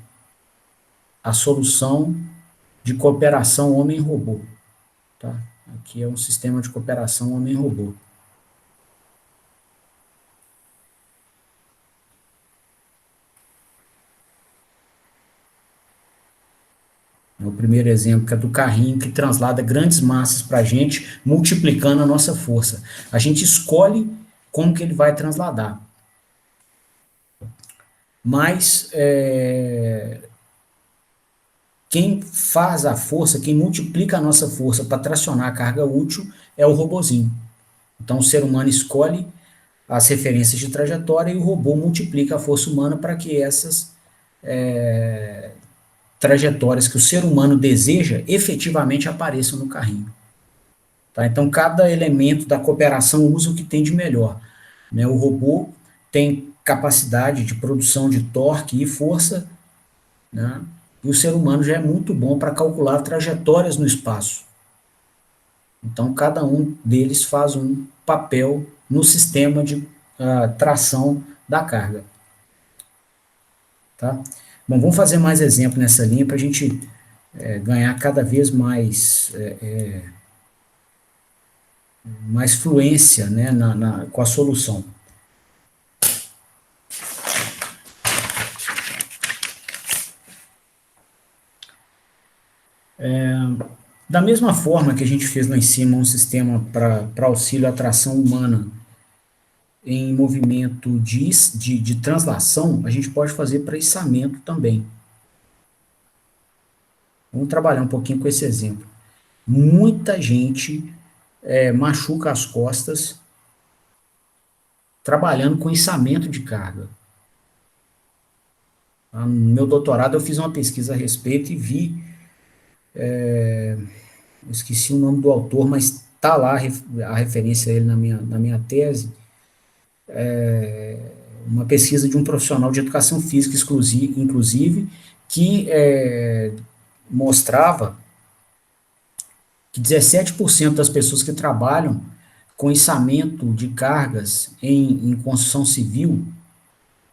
a solução de cooperação homem-robô. Tá? Aqui é um sistema de cooperação homem-robô. primeiro exemplo, que é do carrinho que translada grandes massas para a gente, multiplicando a nossa força. A gente escolhe como que ele vai transladar. Mas quem faz a força, quem multiplica a nossa força para tracionar a carga útil é o robozinho. Então o ser humano escolhe as referências de trajetória e o robô multiplica a força humana para que essas trajetórias que o ser humano deseja efetivamente apareçam no carrinho. Tá? Então, cada elemento da cooperação usa o que tem de melhor. Né? O robô tem capacidade de produção de torque e força, né? E o ser humano já é muito bom para calcular trajetórias no espaço. Então, cada um deles faz um papel no sistema de tração da carga. Tá? Bom, vamos fazer mais exemplo nessa linha para a gente ganhar cada vez mais fluência, né, com a solução. Da mesma forma que a gente fez lá em cima um sistema para auxílio à tração humana em movimento de translação, a gente pode fazer para içamento também. Vamos trabalhar um pouquinho com esse exemplo. Muita gente machuca as costas trabalhando com içamento de carga. No meu doutorado eu fiz uma pesquisa a respeito e vi, eu esqueci o nome do autor, mas está lá a referência a ele na minha tese, uma pesquisa de um profissional de educação física inclusive, que mostrava que 17% das pessoas que trabalham com içamento de cargas em construção civil,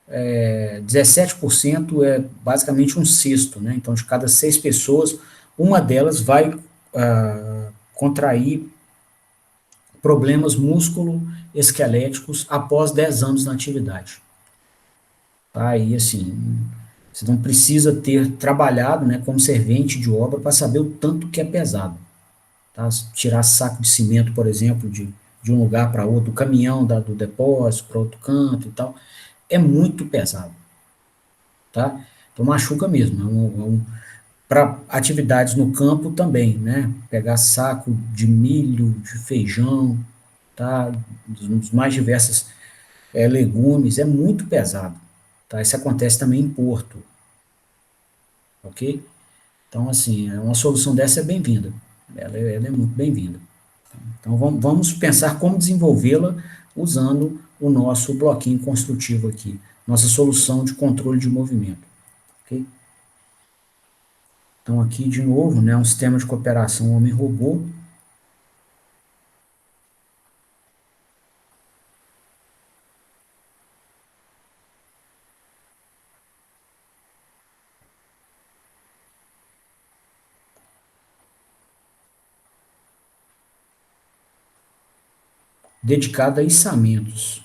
17% é basicamente um sexto, né? Então, de cada 6 pessoas, uma delas vai contrair problemas músculo-esqueléticos após 10 anos na atividade. Tá? E assim, você não precisa ter trabalhado, né, como servente de obra para saber o tanto que é pesado. Tá? Tirar saco de cimento, por exemplo, de um lugar para outro, do caminhão do depósito para outro canto e tal, é muito pesado. Tá? Então machuca mesmo. Para atividades no campo também, né? Pegar saco de milho, de feijão, tá? Dos mais diversos legumes, é muito pesado. Tá? Isso acontece também em Porto, ok? Então, assim, uma solução dessa é bem-vinda. Ela é muito bem-vinda. Então, vamos pensar como desenvolvê-la usando o nosso bloquinho construtivo aqui, nossa solução de controle de movimento. Ok? Então, aqui, de novo, né, um sistema de cooperação homem-robô, dedicado a içamentos.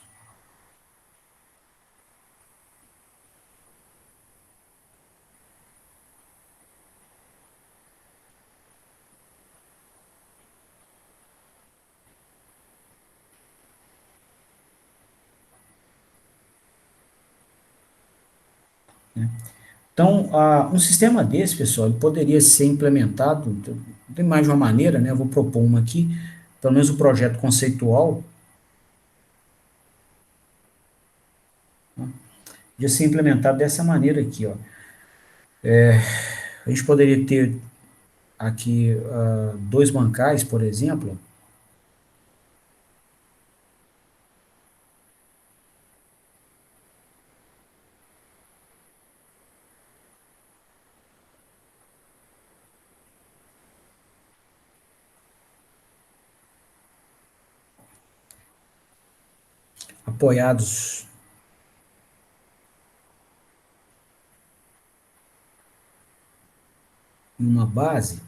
Né? Então, um sistema desse, pessoal, ele poderia ser implementado de mais de uma maneira, né? Eu vou propor uma aqui, pelo menos o projeto conceitual, né? De ser implementado dessa maneira aqui, ó. A gente poderia ter aqui 2 bancais, por exemplo, apoiados em uma base,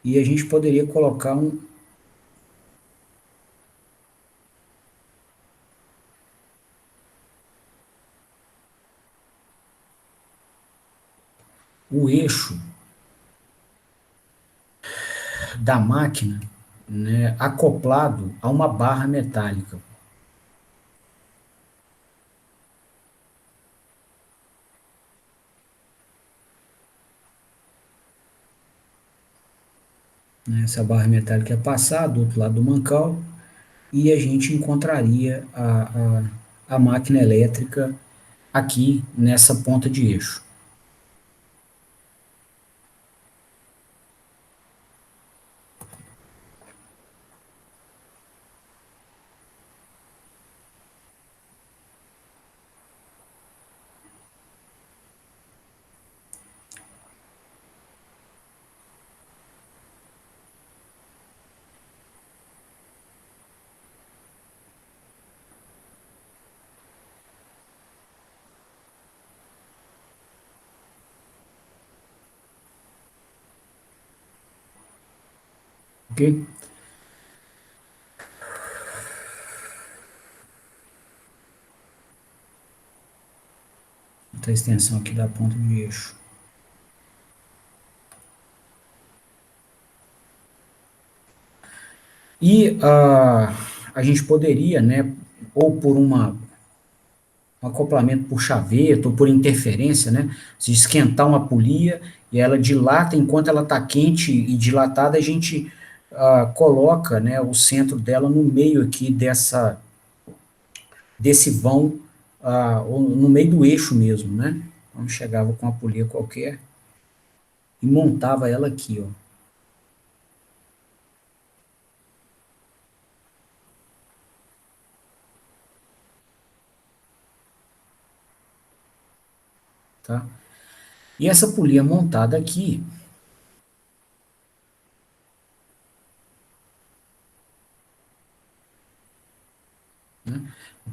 e a gente poderia colocar o eixo da máquina, né, acoplado a uma barra metálica. Né? Essa barra metálica ia passar do outro lado do mancal e a gente encontraria a máquina elétrica aqui nessa ponta de eixo. Ok? Então, a extensão aqui da ponta de eixo. E a gente poderia, né, ou por um acoplamento por chaveta ou por interferência, né, se esquentar uma polia e ela dilata, enquanto ela está quente e dilatada, a gente coloca, né, o centro dela no meio aqui desse vão, ou no meio do eixo mesmo, né? Então chegava com uma polia qualquer e montava ela aqui, ó. Tá? E essa polia montada aqui, né,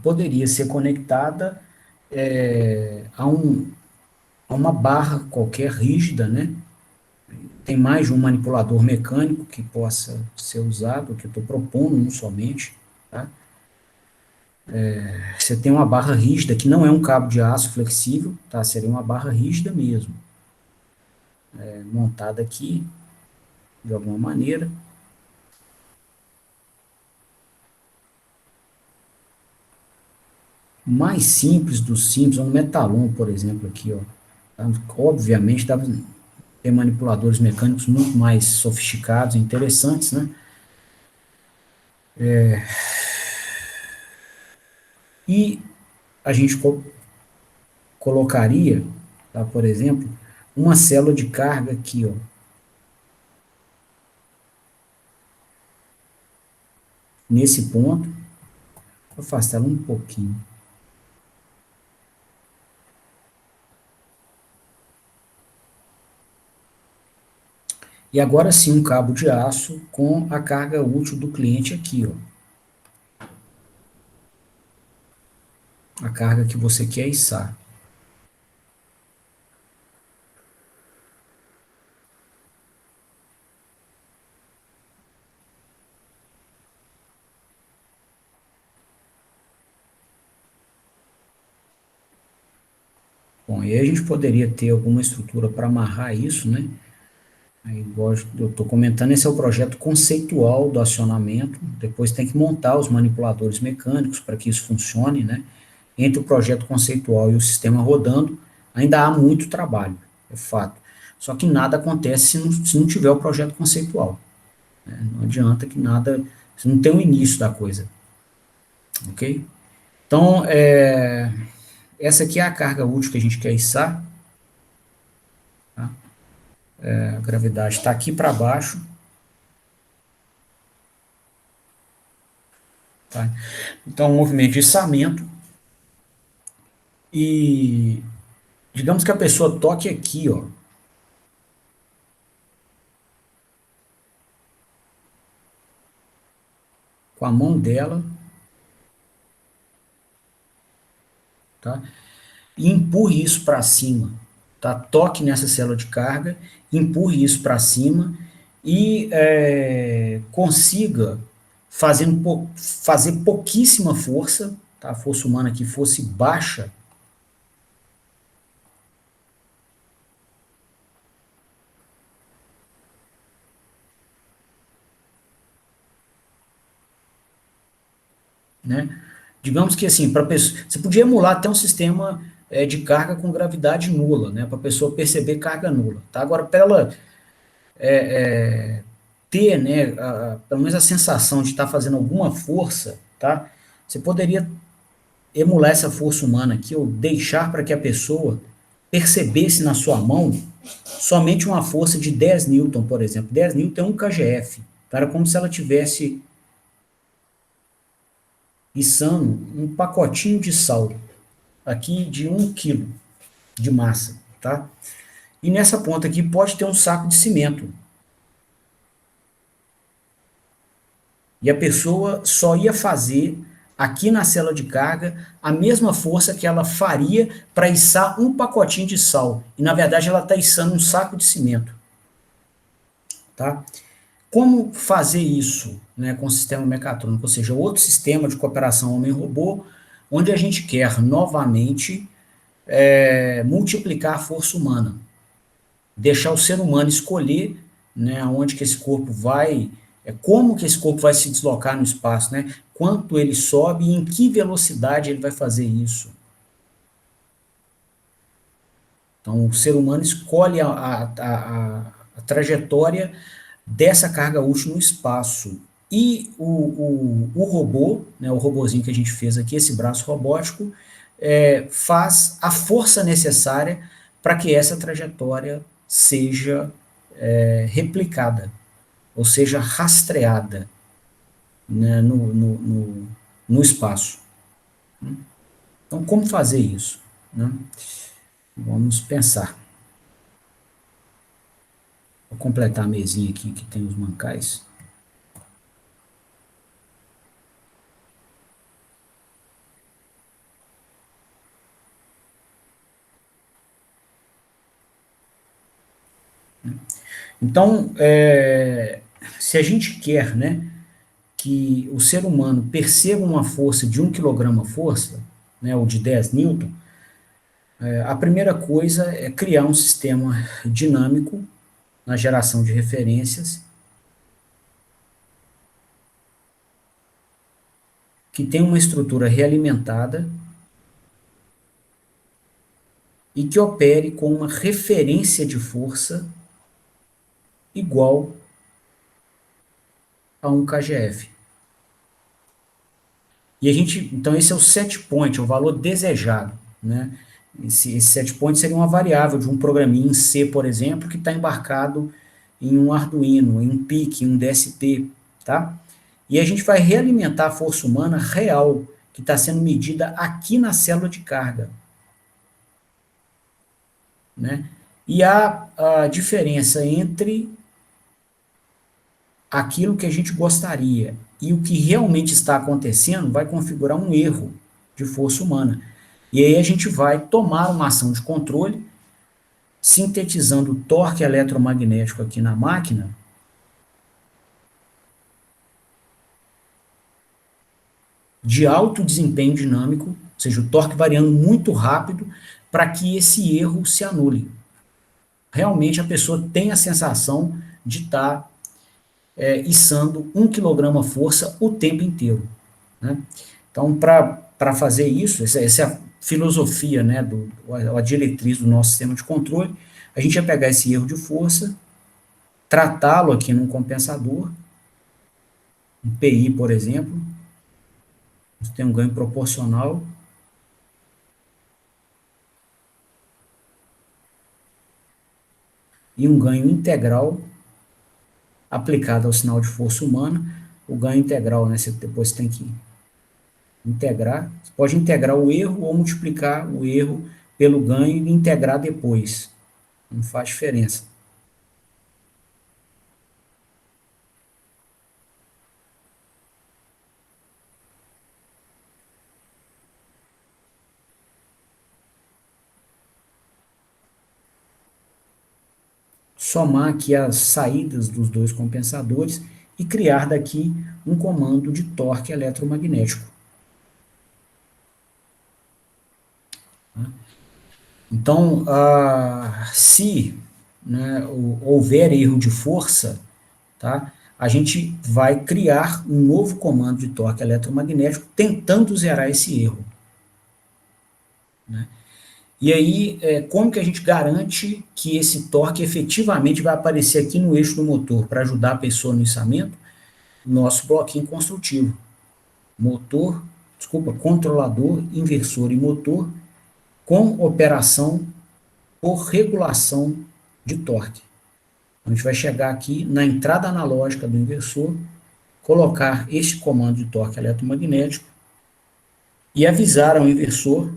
poderia ser conectada a uma barra qualquer rígida, né? Tem mais de um manipulador mecânico que possa ser usado, que eu estou propondo um somente, tá? Você tem uma barra rígida, que não é um cabo de aço flexível, tá? Seria uma barra rígida mesmo, montada aqui, de alguma maneira. Mais simples dos simples, um metalon, por exemplo, aqui, ó. Tá? Obviamente, dá pra ter manipuladores mecânicos muito mais sofisticados e interessantes, né? E a gente colocaria, tá, por exemplo, uma célula de carga aqui, ó, nesse ponto, vou afastar ela um pouquinho. E agora sim um cabo de aço com a carga útil do cliente aqui, ó. A carga que você quer içar. Bom, e aí a gente poderia ter alguma estrutura para amarrar isso, né? Aí, igual eu estou comentando, esse é o projeto conceitual do acionamento. Depois tem que montar os manipuladores mecânicos para que isso funcione, né? Entre o projeto conceitual e o sistema rodando, ainda há muito trabalho, é fato. Só que nada acontece se não tiver o projeto conceitual, né? Não adianta que nada, se não tem o início da coisa, ok? Então, essa aqui é a carga útil que a gente quer içar, tá? A gravidade está aqui para baixo, tá? Então, um movimento de içamento e digamos que a pessoa toque aqui, ó, com a mão dela, tá? E empurre isso para cima, tá? Toque nessa célula de carga, empurre isso para cima e consiga fazer pouquíssima força, tá? A força humana que fosse baixa, né? Digamos que assim, para pessoa, você podia emular até um sistema de carga com gravidade nula, né? Para a pessoa perceber carga nula, tá? Agora, para ela ter, né, pelo menos a sensação de estar fazendo alguma força, tá? Você poderia emular essa força humana aqui, ou deixar para que a pessoa percebesse na sua mão somente uma força de 10 newton, por exemplo. 10 newton é um kgf. Tá? Era como se ela tivesse içando um pacotinho de sal, aqui de 1 quilo de massa, tá? E nessa ponta aqui pode ter um saco de cimento. E a pessoa só ia fazer aqui na célula de carga a mesma força que ela faria para içar um pacotinho de sal. E na verdade ela está içando um saco de cimento, tá? Como fazer isso, né, com o sistema mecatrônico, ou seja, outro sistema de cooperação homem-robô, onde a gente quer novamente multiplicar a força humana, deixar o ser humano escolher, né, onde que esse corpo vai, como que esse corpo vai se deslocar no espaço, né, quanto ele sobe e em que velocidade ele vai fazer isso. Então, o ser humano escolhe a trajetória dessa carga útil no espaço. E o robô, né, o robozinho que a gente fez aqui, esse braço robótico, faz a força necessária para que essa trajetória seja replicada, ou seja, rastreada, né, no espaço. Então, como fazer isso? Né? Vamos pensar. Vou completar a mesinha aqui que tem os mancais. Então, se a gente quer, né, que o ser humano perceba uma força de 1 kg-força, né, ou de 10 newton, a primeira coisa é criar um sistema dinâmico na geração de referências que tem uma estrutura realimentada e que opere com uma referência de força igual a 1 kgf. E a gente, então esse é o set point, é o valor desejado, né? Esse set point seria uma variável de um programinha em C, por exemplo, que está embarcado em um Arduino, em um PIC, em um DSP, tá? E a gente vai realimentar a força humana real, que está sendo medida aqui na célula de carga, né? E a diferença entre aquilo que a gente gostaria e o que realmente está acontecendo vai configurar um erro de força humana. E aí a gente vai tomar uma ação de controle, sintetizando o torque eletromagnético aqui na máquina, de alto desempenho dinâmico, ou seja, o torque variando muito rápido, para que esse erro se anule. Realmente a pessoa tem a sensação de estar içando 1 kg-força o tempo inteiro, né? Então, para fazer isso, essa é a filosofia, né, a diretriz do nosso sistema de controle, a gente vai pegar esse erro de força, tratá-lo aqui num compensador, um PI, por exemplo, você tem um ganho proporcional, e um ganho integral aplicado ao sinal de força humana. O ganho integral, né, você depois tem que integrar, você pode integrar o erro ou multiplicar o erro pelo ganho e integrar depois, não faz diferença. Somar aqui as saídas dos dois compensadores e criar daqui um comando de torque eletromagnético. Então, se, né, houver erro de força, tá, a gente vai criar um novo comando de torque eletromagnético tentando zerar esse erro, né? E aí, como que a gente garante que esse torque efetivamente vai aparecer aqui no eixo do motor para ajudar a pessoa no içamento? Nosso bloquinho construtivo. Controlador, inversor e motor com operação por regulação de torque. A gente vai chegar aqui na entrada analógica do inversor, colocar este comando de torque eletromagnético e avisar ao inversor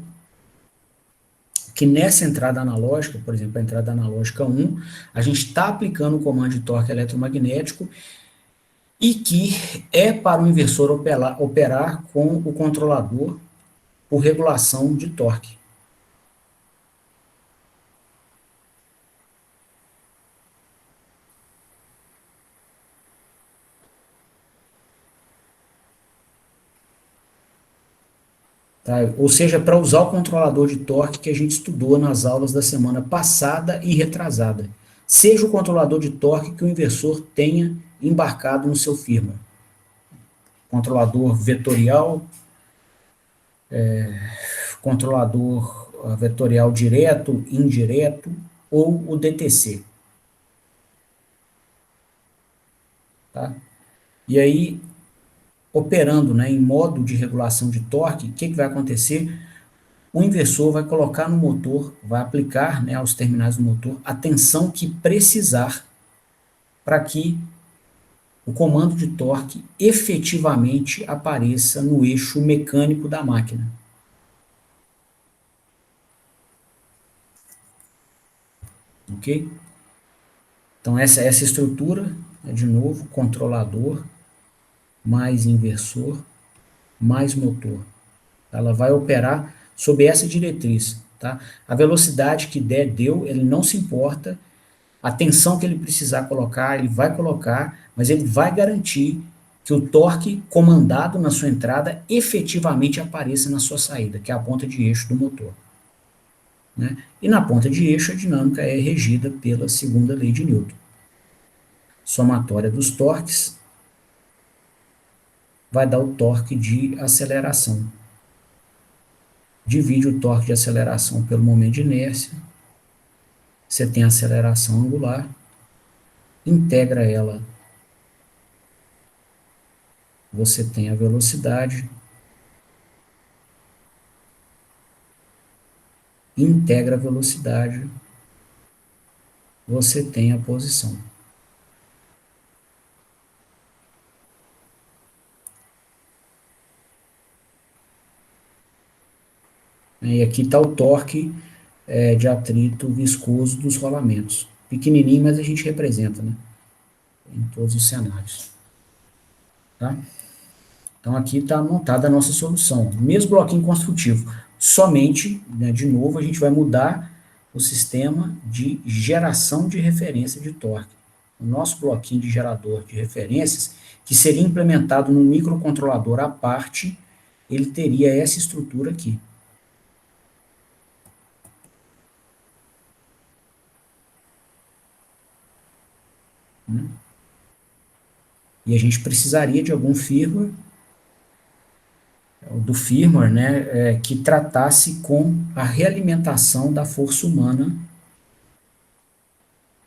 que nessa entrada analógica, por exemplo, a entrada analógica 1, a gente está aplicando o comando de torque eletromagnético e que é para o inversor operar com o controlador por regulação de torque. Tá? Ou seja, para usar o controlador de torque que a gente estudou nas aulas da semana passada e retrasada. Seja o controlador de torque que o inversor tenha embarcado no seu firmware. Controlador vetorial, controlador vetorial direto, indireto, ou o DTC. Tá? E aí, operando, né, em modo de regulação de torque, o que vai acontecer? O inversor vai colocar no motor, vai aplicar, né, aos terminais do motor a tensão que precisar para que o comando de torque efetivamente apareça no eixo mecânico da máquina. Ok? Então essa estrutura é, de novo, controlador, mais inversor, mais motor. Ela vai operar sob essa diretriz. Tá? A velocidade que der, deu, ele não se importa. A tensão que ele precisar colocar, ele vai colocar, mas ele vai garantir que o torque comandado na sua entrada efetivamente apareça na sua saída, que é a ponta de eixo do motor. Né? E na ponta de eixo, a dinâmica é regida pela segunda lei de Newton. Somatória dos torques vai dar o torque de aceleração. Divide o torque de aceleração pelo momento de inércia. Você tem a aceleração angular. Integra ela. Você tem a velocidade. Integra a velocidade. Você tem a posição. E aqui está o torque de atrito viscoso dos rolamentos. Pequenininho, mas a gente representa, né? Em todos os cenários. Tá? Então aqui está montada a nossa solução. Mesmo bloquinho construtivo. Somente, né, de novo, a gente vai mudar o sistema de geração de referência de torque. O nosso bloquinho de gerador de referências, que seria implementado num microcontrolador à parte, ele teria essa estrutura aqui. E a gente precisaria de algum firmware, do firmware, né, que tratasse com a realimentação da força humana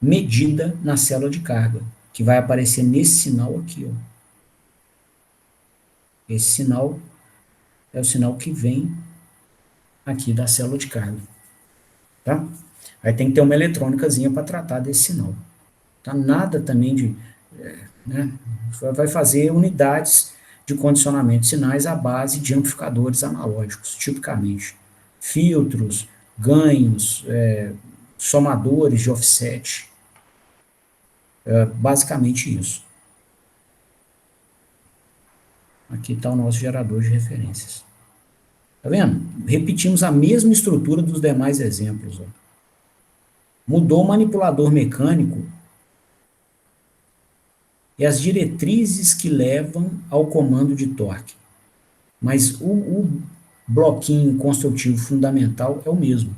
medida na célula de carga, que vai aparecer nesse sinal aqui, ó. Esse sinal é o sinal que vem aqui da célula de carga, tá? Aí tem que ter uma eletrônicazinha para tratar desse sinal. Tá? Nada também de... né, vai fazer unidades de condicionamento de sinais à base de amplificadores analógicos, tipicamente. Filtros, ganhos, somadores de offset. Basicamente isso. Aqui está o nosso gerador de referências. Tá vendo? Repetimos a mesma estrutura dos demais exemplos. Ó. Mudou o manipulador mecânico e as diretrizes que levam ao comando de torque. Mas o bloquinho construtivo fundamental é o mesmo.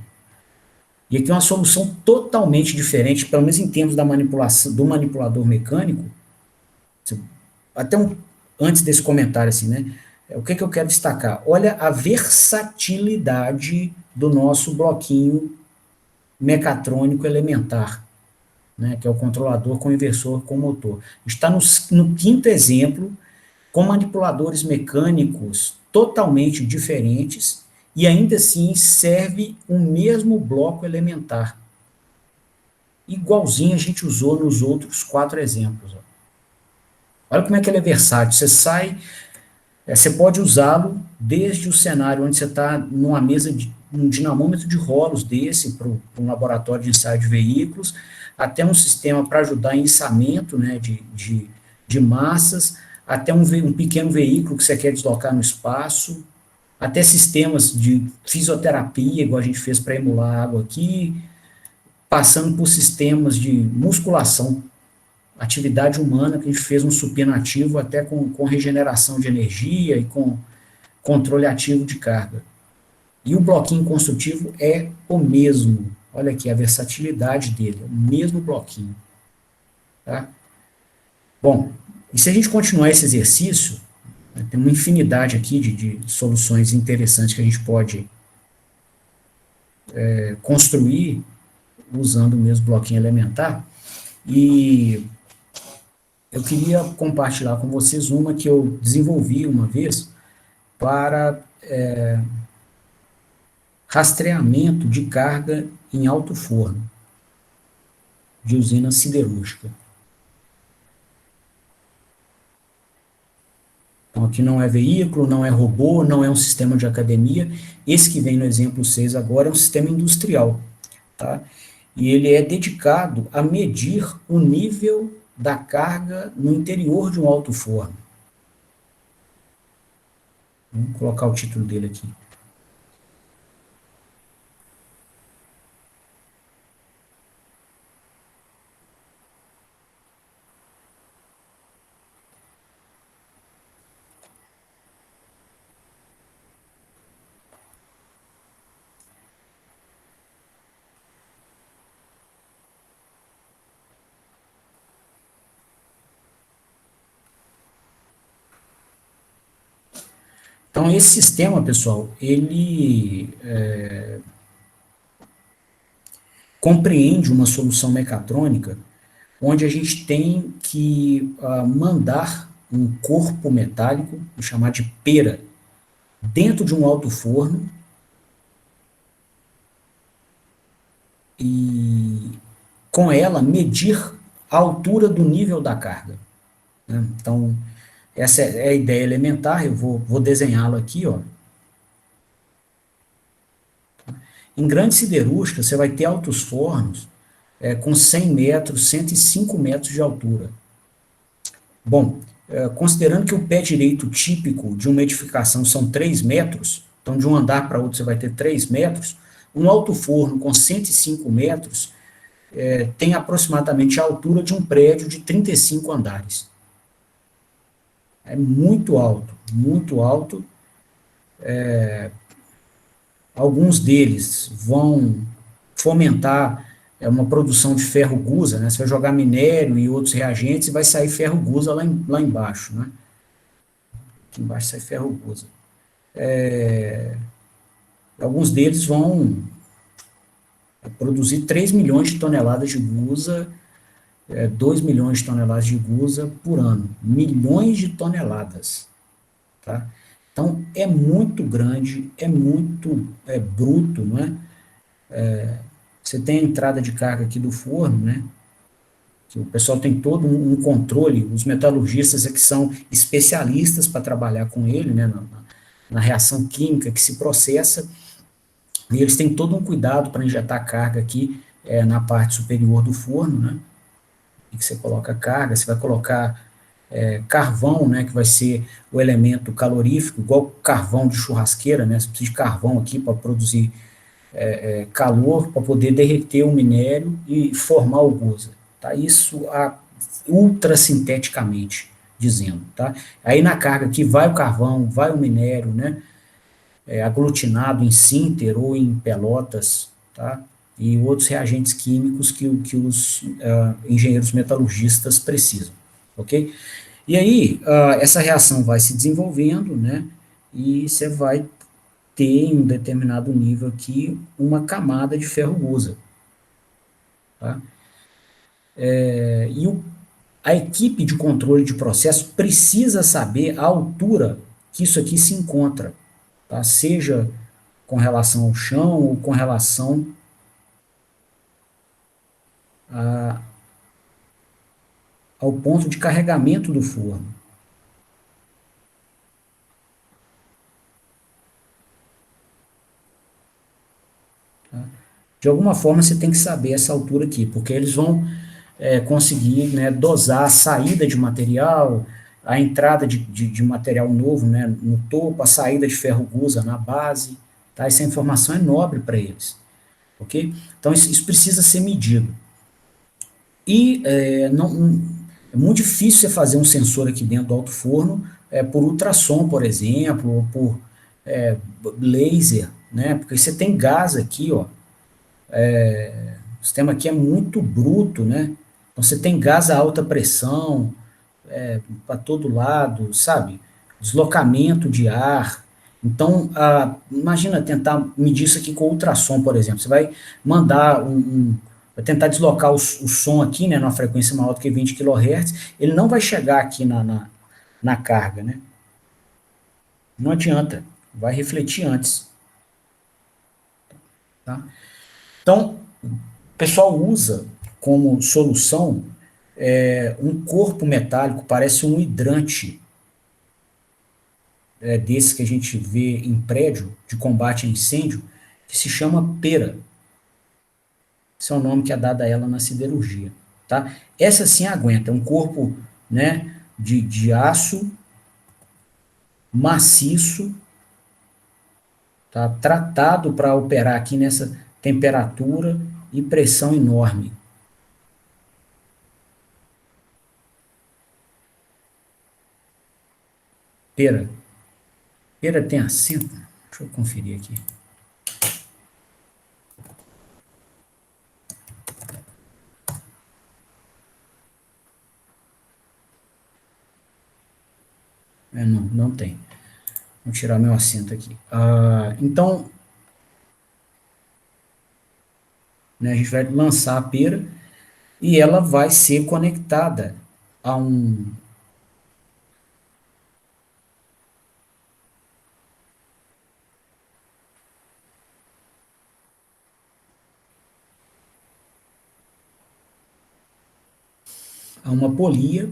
E aqui é uma solução totalmente diferente, pelo menos em termos da manipulação, do manipulador mecânico, Até antes desse comentário, assim, né? O que eu quero destacar? Olha a versatilidade do nosso bloquinho mecatrônico elementar, né? Que é o controlador com inversor com motor. Está no quinto exemplo, com manipuladores mecânicos totalmente diferentes, e ainda assim serve o mesmo bloco elementar. Igualzinho a gente usou nos outros 4 exemplos. Ó. Olha como é que ele é versátil. Você pode usá-lo desde o cenário onde você está numa mesa um dinamômetro de rolos desse para um laboratório de ensaio de veículos, até um sistema para ajudar em içamento, né, de massas, até um pequeno veículo que você quer deslocar no espaço, até sistemas de fisioterapia, igual a gente fez para emular a água aqui, passando por sistemas de musculação, atividade humana, que a gente fez um supino ativo até com regeneração de energia e com controle ativo de carga. E o bloquinho construtivo é o mesmo. Olha aqui a versatilidade dele, é o mesmo bloquinho. Tá? Bom, e se a gente continuar esse exercício, né, tem uma infinidade aqui de soluções interessantes que a gente pode construir usando o mesmo bloquinho elementar. E eu queria compartilhar com vocês uma que eu desenvolvi uma vez para rastreamento de carga em alto forno de usina siderúrgica. Então, aqui não é veículo, não é robô, não é um sistema de academia. Esse que vem no exemplo 6 agora é um sistema industrial. Tá? E ele é dedicado a medir o nível da carga no interior de um alto forno. Vamos colocar o título dele aqui. Então, esse sistema, pessoal, ele compreende uma solução mecatrônica onde a gente tem que mandar um corpo metálico, chamar de pera, dentro de um alto forno e, com ela, medir a altura do nível da carga. Né? Então, essa é a ideia elementar, eu vou desenhá-lo aqui, ó. Em grande siderúrgica, você vai ter altos fornos com 100 metros, 105 metros de altura. Bom, considerando que o pé direito típico de uma edificação são 3 metros, então de um andar para outro você vai ter 3 metros, um alto forno com 105 metros tem aproximadamente a altura de um prédio de 35 andares. É muito alto, muito alto. Alguns deles vão fomentar uma produção de ferro gusa, né? Você vai jogar minério e outros reagentes e vai sair ferro gusa lá embaixo, né? Aqui embaixo sai ferro gusa. Alguns deles vão produzir 3 milhões de toneladas de gusa, 2 milhões de toneladas de gusa por ano. Milhões de toneladas. Tá? Então, é muito grande, é muito bruto, não é? Você tem a entrada de carga aqui do forno, né? Que o pessoal tem todo um controle, os metalurgistas é que são especialistas para trabalhar com ele, né? Na reação química que se processa, e eles têm todo um cuidado para injetar carga aqui na parte superior do forno, né? E que você coloca carga, você vai colocar carvão, né, que vai ser o elemento calorífico, igual carvão de churrasqueira, né? Você precisa de carvão aqui para produzir calor, para poder derreter o minério e formar o gusa. Tá? Isso ultrasinteticamente dizendo. Tá? Aí na carga aqui vai o carvão, vai o minério, né? Aglutinado em sinter ou em pelotas, tá? E outros reagentes químicos que os engenheiros metalurgistas precisam, ok? E aí, essa reação vai se desenvolvendo, né? E você vai ter em um determinado nível aqui uma camada de ferro gusa, tá? E a equipe de controle de processo precisa saber a altura que isso aqui se encontra, tá? Seja com relação ao chão ou com relação ao ponto de carregamento do forno. De alguma forma você tem que saber essa altura aqui, porque eles vão conseguir, né, dosar a saída de material, a entrada de material novo, né, no topo, a saída de ferro gusa na base. Tá? Essa informação é nobre para eles. Ok? Então isso precisa ser medido. E é muito difícil você fazer um sensor aqui dentro do alto forno por ultrassom, por exemplo, ou por é, laser, né? Porque você tem gás aqui, ó. O sistema aqui é muito bruto, né? Então você tem gás a alta pressão para todo lado, sabe? Deslocamento de ar. Então, imagina tentar medir isso aqui com ultrassom, por exemplo. Você vai mandar vai tentar deslocar o som aqui, né, numa frequência maior do que 20 kHz, ele não vai chegar aqui na carga, né? Não adianta, vai refletir antes, tá? Então, o pessoal usa como solução um corpo metálico, parece um hidrante desse que a gente vê em prédio de combate a incêndio, que se chama pera. Esse é o nome que é dado a ela na siderurgia. Tá? Essa sim aguenta, é um corpo, né, de aço maciço, tá? Tratado para operar aqui nessa temperatura e pressão enorme. Pera. Pera tem acento? Deixa eu conferir aqui. Não, não tem. Vou tirar meu assento aqui. Então, né, a gente vai lançar a pera e ela vai ser conectada a, a uma polia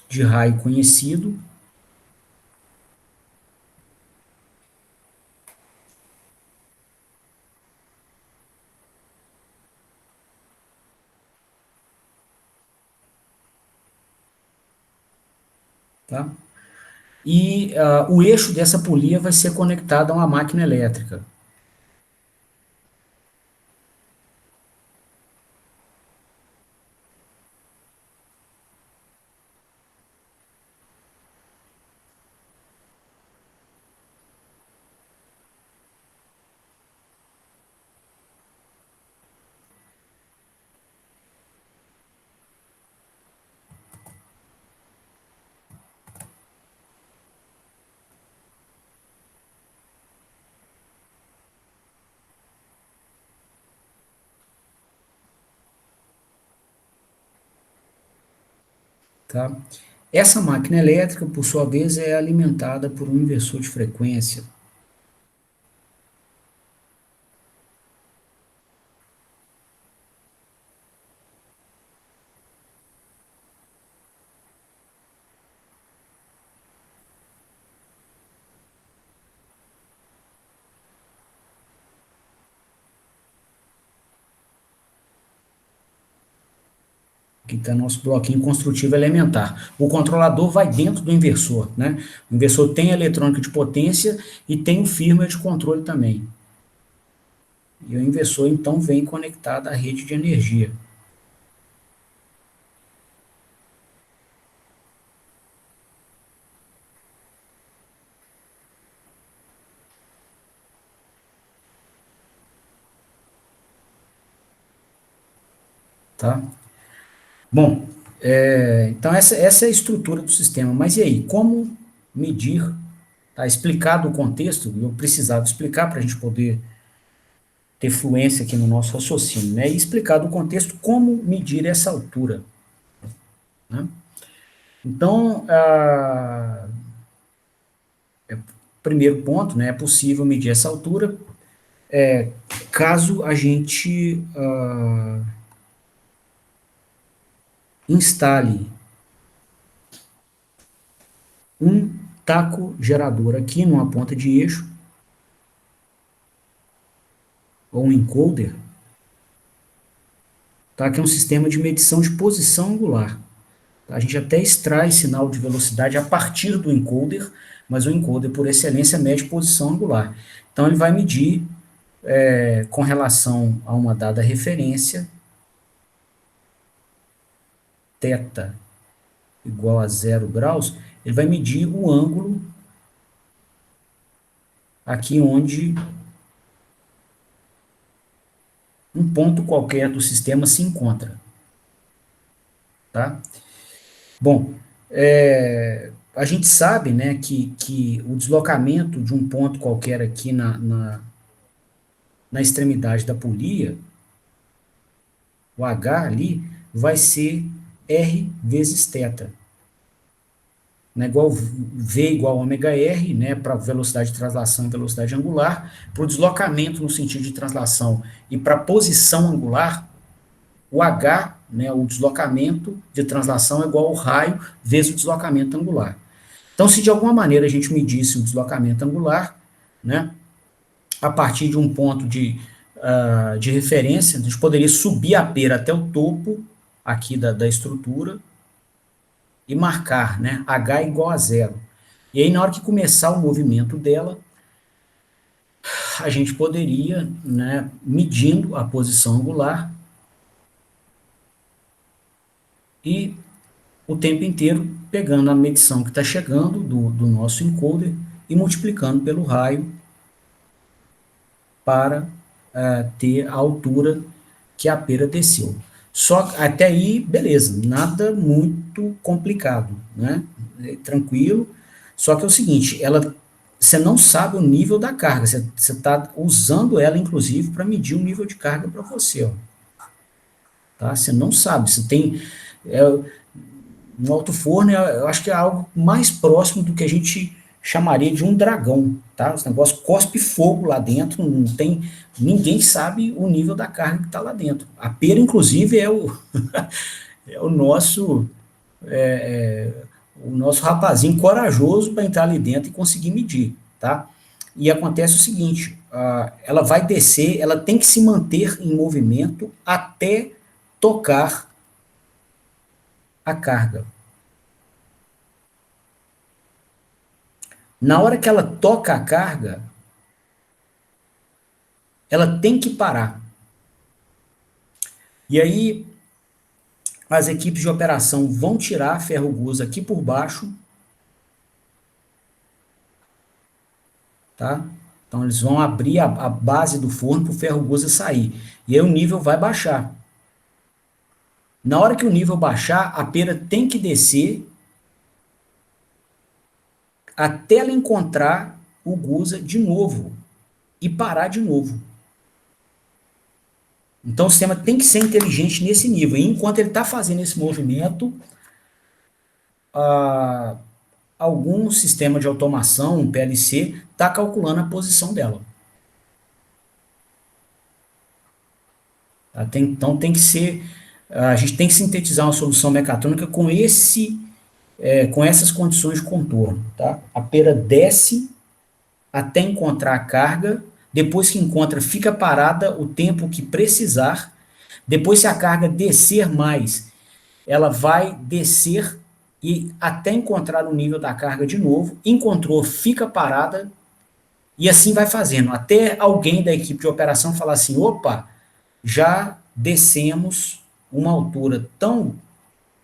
de raio conhecido, tá? E o eixo dessa polia vai ser conectado a uma máquina elétrica, tá? Essa máquina elétrica, por sua vez, é alimentada por um inversor de frequência, que está no nosso bloquinho construtivo elementar. O controlador vai dentro do inversor, né? O inversor tem a eletrônica de potência e tem o firmware de controle também. E o inversor, então, vem conectado à rede de energia. tá? Bom, então essa é a estrutura do sistema. Mas e aí, como medir? Tá explicado o contexto, eu precisava explicar para a gente poder ter fluência aqui no nosso raciocínio, né? E explicado o contexto, como medir essa altura, né? Então, primeiro ponto, né? É possível medir essa altura caso a gente instale um taco gerador aqui numa ponta de eixo, ou um encoder, tá? Que é um sistema de medição de posição angular. A gente até extrai sinal de velocidade a partir do encoder, mas o encoder, por excelência, mede posição angular. Então, ele vai medir, com relação a uma dada referência, θ igual a 0 graus, ele vai medir o ângulo aqui onde um ponto qualquer do sistema se encontra. Tá? Bom, a gente sabe, né, que o deslocamento de um ponto qualquer aqui na extremidade da polia, o H ali, vai ser R vezes θ. Né, igual V igual ômega R, né, para velocidade de translação e velocidade angular. Para o deslocamento no sentido de translação e para a posição angular, o H, né, o deslocamento de translação é igual ao raio vezes o deslocamento angular. Então, se de alguma maneira a gente medisse o deslocamento angular, né, a partir de um ponto de referência, a gente poderia subir a pera até o topo aqui da estrutura e marcar, né, H igual a 0. E aí, na hora que começar o movimento dela, a gente poderia, né, medindo a posição angular e o tempo inteiro pegando a medição que está chegando do nosso encoder e multiplicando pelo raio para ter a altura que a pera desceu. Só até aí, beleza, nada muito complicado, né? Tranquilo. Só que é o seguinte, você não sabe o nível da carga, você está usando ela, inclusive, para medir o nível de carga para você, ó. Tá? Você não sabe, você tem... Um alto forno, eu acho que é algo mais próximo do que a gente chamaria de um dragão, tá? Esse negócio cospe fogo lá dentro, não tem... Ninguém sabe o nível da carga que está lá dentro. A pera, inclusive, é o nosso rapazinho corajoso para entrar ali dentro e conseguir medir, tá? E acontece o seguinte, ela vai descer, ela tem que se manter em movimento até tocar a carga. Na hora que ela toca a carga, ela tem que parar. E aí, as equipes de operação vão tirar a ferro-gusa aqui por baixo, tá? Então, eles vão abrir a base do forno para o ferro-gusa sair. E aí o nível vai baixar. Na hora que o nível baixar, a pera tem que descer até ela encontrar o gusa de novo e parar de novo. Então o sistema tem que ser inteligente nesse nível. E enquanto ele está fazendo esse movimento, algum sistema de automação, um PLC, está calculando a posição dela. Tá? Então tem que ser... A gente tem que sintetizar uma solução mecatrônica com essas condições de contorno. Tá? A pera desce até encontrar a carga, depois que encontra, fica parada o tempo que precisar, depois se a carga descer mais, ela vai descer e até encontrar o nível da carga de novo, encontrou, fica parada, e assim vai fazendo, até alguém da equipe de operação falar assim, opa, já descemos uma altura tão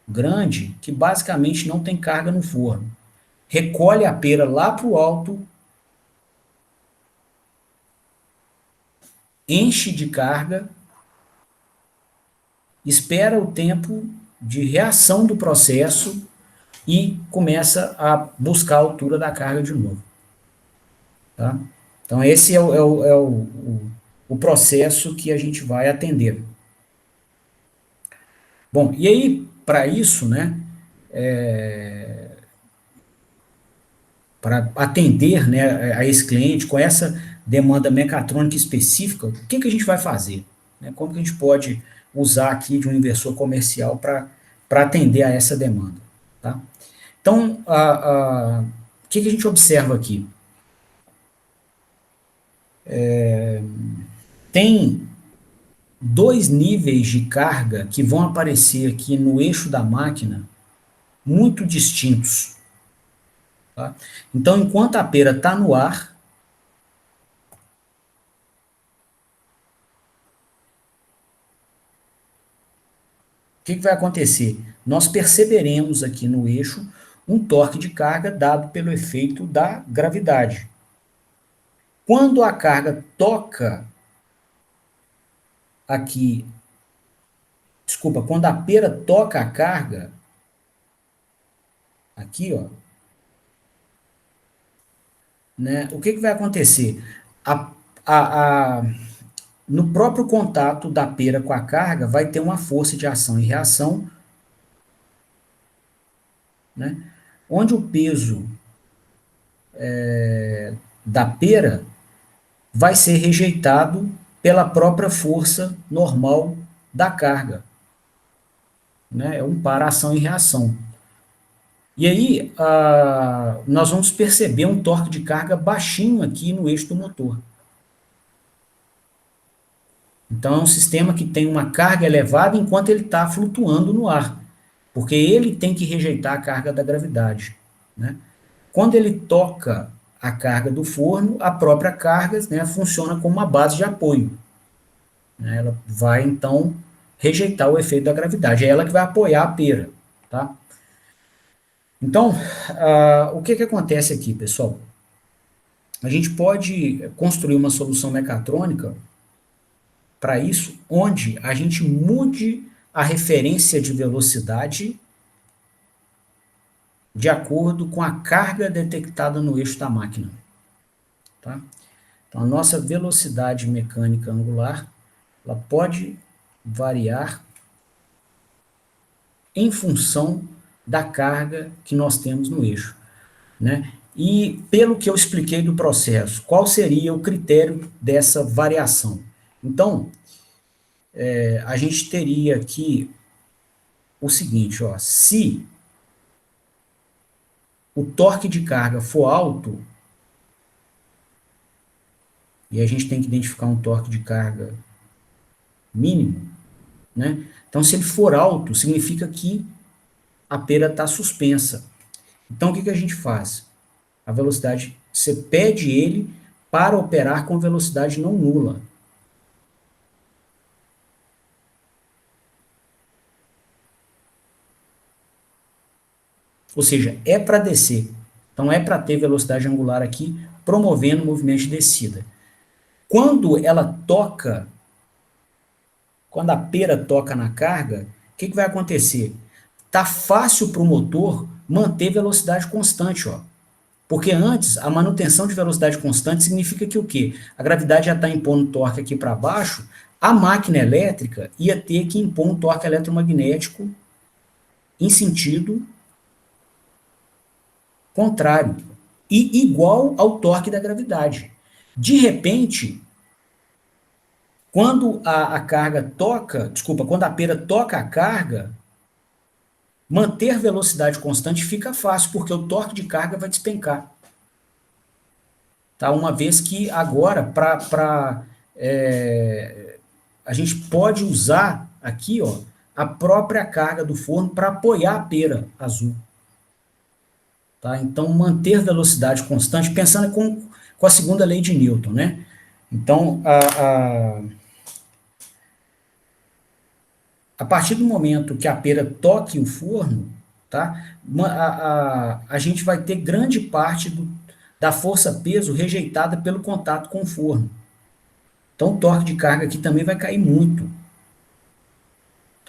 grande que basicamente não tem carga no forno. Recolhe a pera lá para o alto, enche de carga espera o tempo de reação do processo e começa a buscar a altura da carga de novo. Tá? Então, esse é o processo que a gente vai atender. Bom, e aí, para isso, né, para atender, né, a esse cliente com essa demanda mecatrônica específica, o que a gente vai fazer? Né? Como que a gente pode usar aqui de um inversor comercial para atender a essa demanda? Tá? Então, o que a gente observa aqui? Tem dois níveis de carga que vão aparecer aqui no eixo da máquina muito distintos. Tá? Então, enquanto a pera está no ar, o que vai acontecer? Nós perceberemos aqui no eixo um torque de carga dado pelo efeito da gravidade. Quando a carga toca aqui, desculpa, quando a pera toca a carga, aqui, ó, né, o que vai acontecer? A, a, a, no próprio contato da pera com a carga, vai ter uma força de ação e reação, né, onde o peso da pera vai ser rejeitado pela própria força normal da carga. Né? É um par ação e reação. E aí, nós vamos perceber um torque de carga baixinho aqui no eixo do motor. Então, é um sistema que tem uma carga elevada enquanto ele está flutuando no ar, porque ele tem que rejeitar a carga da gravidade. Né? Quando ele toca a carga do forno, a própria carga, né, funciona como uma base de apoio. Né? Ela vai, então, rejeitar o efeito da gravidade. É ela que vai apoiar a pera. Tá? Então, o que acontece aqui, pessoal? A gente pode construir uma solução mecatrônica para isso, onde a gente mude a referência de velocidade de acordo com a carga detectada no eixo da máquina. Tá? Então, a nossa velocidade mecânica angular ela pode variar em função da carga que nós temos no eixo. Né? E pelo que eu expliquei do processo, qual seria o critério dessa variação? Então, a gente teria aqui o seguinte, ó, se o torque de carga for alto, e a gente tem que identificar um torque de carga mínimo, né? Então, se ele for alto, significa que a pera está suspensa. Então, o que a gente faz? A velocidade, você pede ele para operar com velocidade não nula. Ou seja, é para descer. Então, é para ter velocidade angular aqui, promovendo o movimento de descida. Quando ela toca, quando a pera toca na carga, o que vai acontecer? Tá fácil para o motor manter velocidade constante, ó. Porque antes, a manutenção de velocidade constante significa que o quê? A gravidade já está impondo torque aqui para baixo, a máquina elétrica ia ter que impor um torque eletromagnético em sentido contrário e igual ao torque da gravidade. De repente, quando a carga toca, desculpa, quando a pera toca a carga, manter velocidade constante fica fácil, porque o torque de carga vai despencar. Tá? Uma vez que agora, a gente pode usar aqui, ó, a própria carga do forno para apoiar a pera azul. Tá? Então, manter velocidade constante, pensando com a segunda lei de Newton, né? Então, a partir do momento que a pera toque o forno, tá? A gente vai ter grande parte da força-peso rejeitada pelo contato com o forno. Então, o torque de carga aqui também vai cair muito.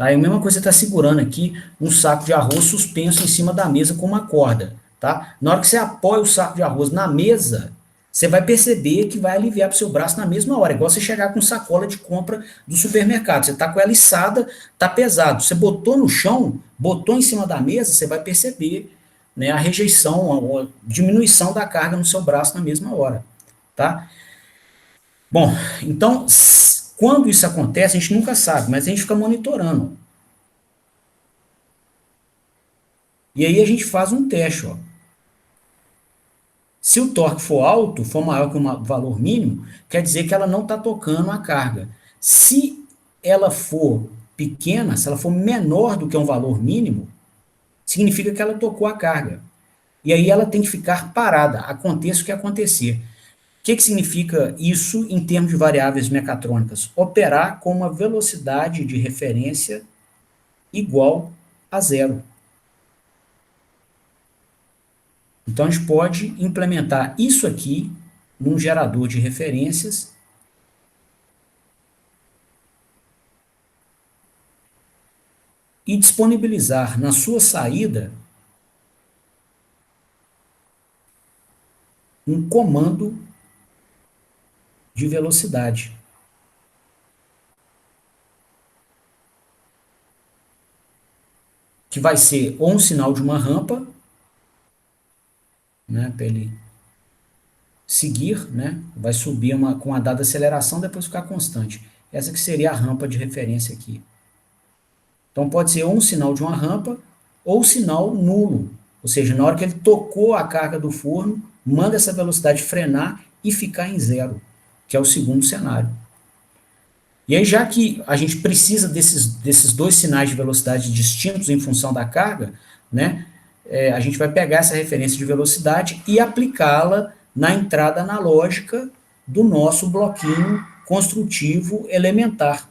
Tá? É a mesma coisa que você está segurando aqui um saco de arroz suspenso em cima da mesa com uma corda. Tá? Na hora que você apoia o saco de arroz na mesa, você vai perceber que vai aliviar para o seu braço na mesma hora. Igual você chegar com sacola de compra do supermercado. Você está com ela içada, está pesado. Você botou no chão, botou em cima da mesa, você vai perceber, né, a rejeição, a diminuição da carga no seu braço na mesma hora. Tá? Bom, então, quando isso acontece, a gente nunca sabe, mas a gente fica monitorando. E aí a gente faz um teste, ó. Se o torque for alto, for maior que um valor mínimo, quer dizer que ela não está tocando a carga. Se ela for pequena, se ela for menor do que um valor mínimo, significa que ela tocou a carga. E aí ela tem que ficar parada, aconteça o que acontecer. O que significa isso em termos de variáveis mecatrônicas? Operar com uma velocidade de referência igual a zero. Então, a gente pode implementar isso aqui num gerador de referências e disponibilizar na sua saída um comando de velocidade. Que vai ser ou um sinal de uma rampa, né, para ele seguir, né, vai subir com a dada aceleração, depois ficar constante. Essa que seria a rampa de referência aqui. Então pode ser ou um sinal de uma rampa ou sinal nulo. Ou seja, na hora que ele tocou a carga do forno, manda essa velocidade frenar e ficar em zero, que é o segundo cenário. E aí, já que a gente precisa desses dois sinais de velocidade distintos em função da carga, né, a gente vai pegar essa referência de velocidade e aplicá-la na entrada analógica do nosso bloquinho construtivo elementar.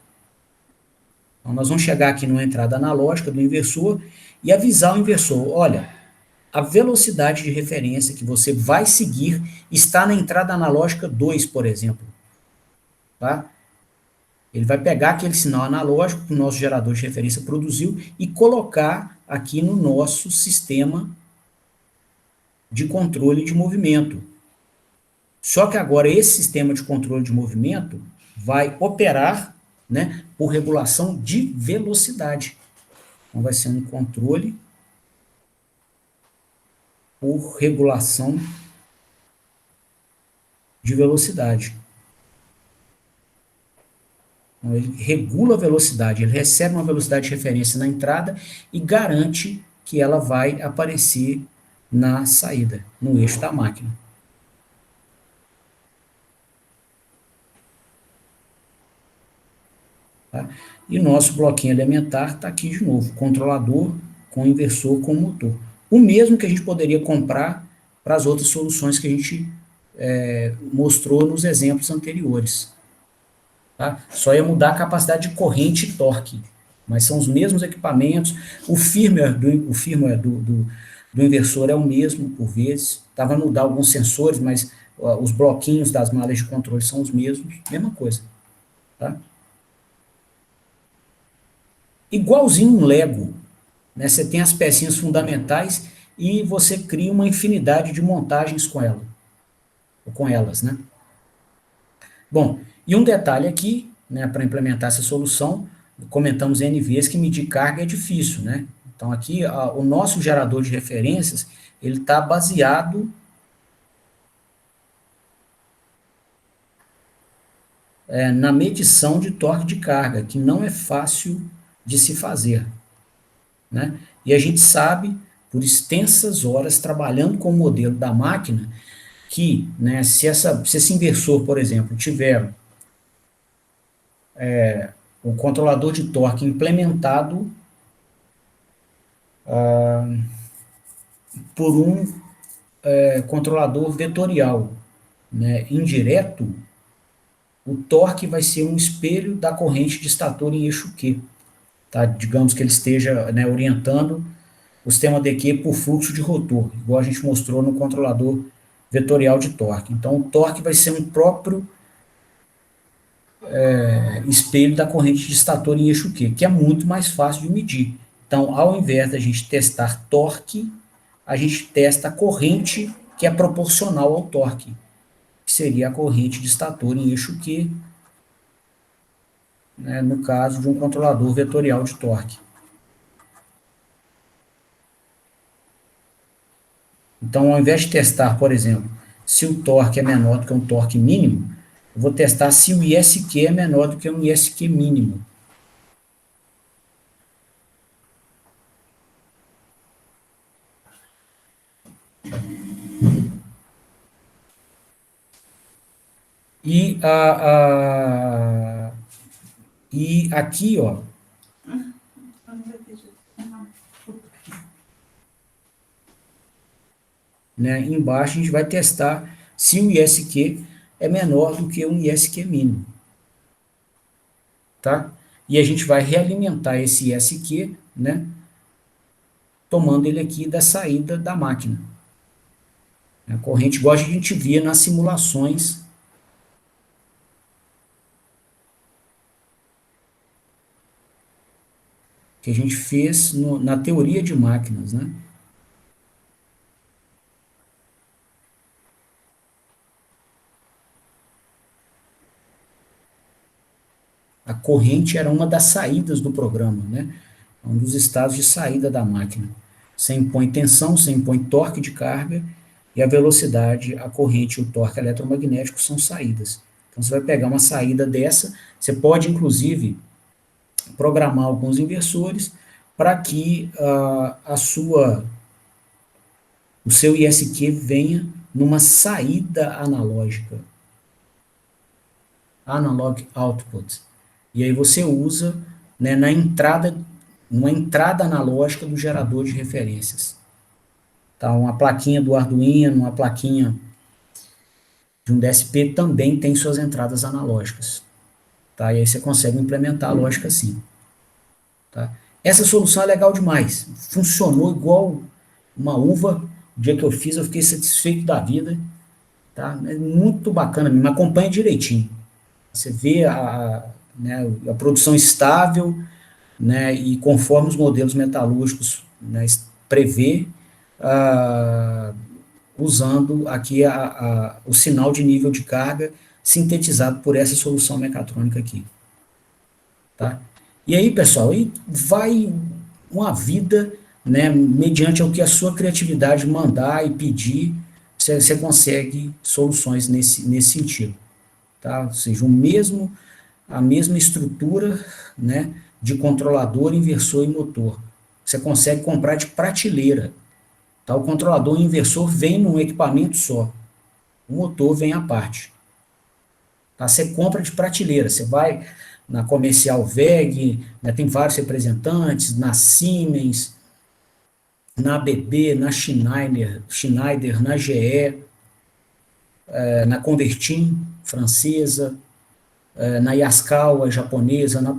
Então, nós vamos chegar aqui numa entrada analógica do inversor e avisar o inversor, olha, a velocidade de referência que você vai seguir está na entrada analógica 2, por exemplo. Tá? Ele vai pegar aquele sinal analógico que o nosso gerador de referência produziu e colocar aqui no nosso sistema de controle de movimento. Só que agora esse sistema de controle de movimento vai operar, né, por regulação de velocidade. Então vai ser um controle por regulação de velocidade. Então, ele regula a velocidade, ele recebe uma velocidade de referência na entrada e garante que ela vai aparecer na saída, no eixo da máquina. Tá? E nosso bloquinho elementar está aqui de novo, controlador com inversor com motor. O mesmo que a gente poderia comprar para as outras soluções que a gente mostrou nos exemplos anteriores. Tá? Só ia mudar a capacidade de corrente e torque, mas são os mesmos equipamentos. O firmware do inversor é o mesmo, por vezes. Vai mudar alguns sensores, mas os bloquinhos das malhas de controle são os mesmos, mesma coisa. Tá? Igualzinho um Lego, né? Você tem as pecinhas fundamentais e você cria uma infinidade de montagens com ela, ou com elas, né? Bom, e um detalhe aqui, né, para implementar essa solução, comentamos N vezes que medir carga é difícil, né? Então aqui o nosso gerador de referências, ele está baseado na medição de torque de carga, que não é fácil de se fazer, né? E a gente sabe, por extensas horas trabalhando com o modelo da máquina, que, né, se esse inversor, por exemplo, tiver o controlador de torque implementado por um controlador vetorial, né, indireto, o torque vai ser um espelho da corrente de estator em eixo Q. Tá? Digamos que ele esteja, né, orientando o sistema DQ por fluxo de rotor, igual a gente mostrou no controlador vetorial de torque. Então, o torque vai ser um próprio espelho da corrente de estator em eixo Q, que é muito mais fácil de medir. Então, ao invés da gente testar torque, a gente testa a corrente que é proporcional ao torque, que seria a corrente de estator em eixo Q, né, no caso de um controlador vetorial de torque. Então, ao invés de testar, por exemplo, se o torque é menor do que um torque mínimo, eu vou testar se o ISQ é menor do que um ISQ mínimo. E, e aqui, ó, né, embaixo a gente vai testar se o ISQ é menor do que um ISQ mínimo. Tá? E a gente vai realimentar esse ISQ, né, tomando ele aqui da saída da máquina. A corrente, igual a gente via nas simulações que a gente fez na teoria de máquinas, né? A corrente era uma das saídas do programa, né? Um dos estados de saída da máquina. Você impõe tensão, você impõe torque de carga, e a velocidade, a corrente e o torque eletromagnético são saídas. Então, você vai pegar uma saída dessa, você pode, inclusive, programar alguns inversores para que o seu ISQ venha numa saída analógica, analog output. E aí você usa, né, numa entrada analógica do gerador de referências. Tá, uma plaquinha do Arduino, uma plaquinha de um DSP também tem suas entradas analógicas. Tá? E aí você consegue implementar a lógica assim. Tá? Essa solução é legal demais. Funcionou igual uma uva. O dia que eu fiz, eu fiquei satisfeito da vida. Tá? É muito bacana, me acompanha direitinho. Você vê né, a produção estável, né, e conforme os modelos metalúrgicos, né, prevê, usando aqui o sinal de nível de carga sintetizado por essa solução mecatrônica aqui. Tá? E aí, pessoal, aí vai uma vida, né, mediante o que a sua criatividade mandar e pedir, você consegue soluções nesse sentido. Tá? Ou seja, a mesma estrutura, né, de controlador, inversor e motor. Você consegue comprar de prateleira. Tá? O controlador e o inversor vem num equipamento só. O motor vem à parte. Tá? Você compra de prateleira. Você vai na Comercial WEG, né, tem vários representantes, na Siemens, na ABB, na Schneider, na GE, na Convertim, francesa, na Yaskawa, japonesa, na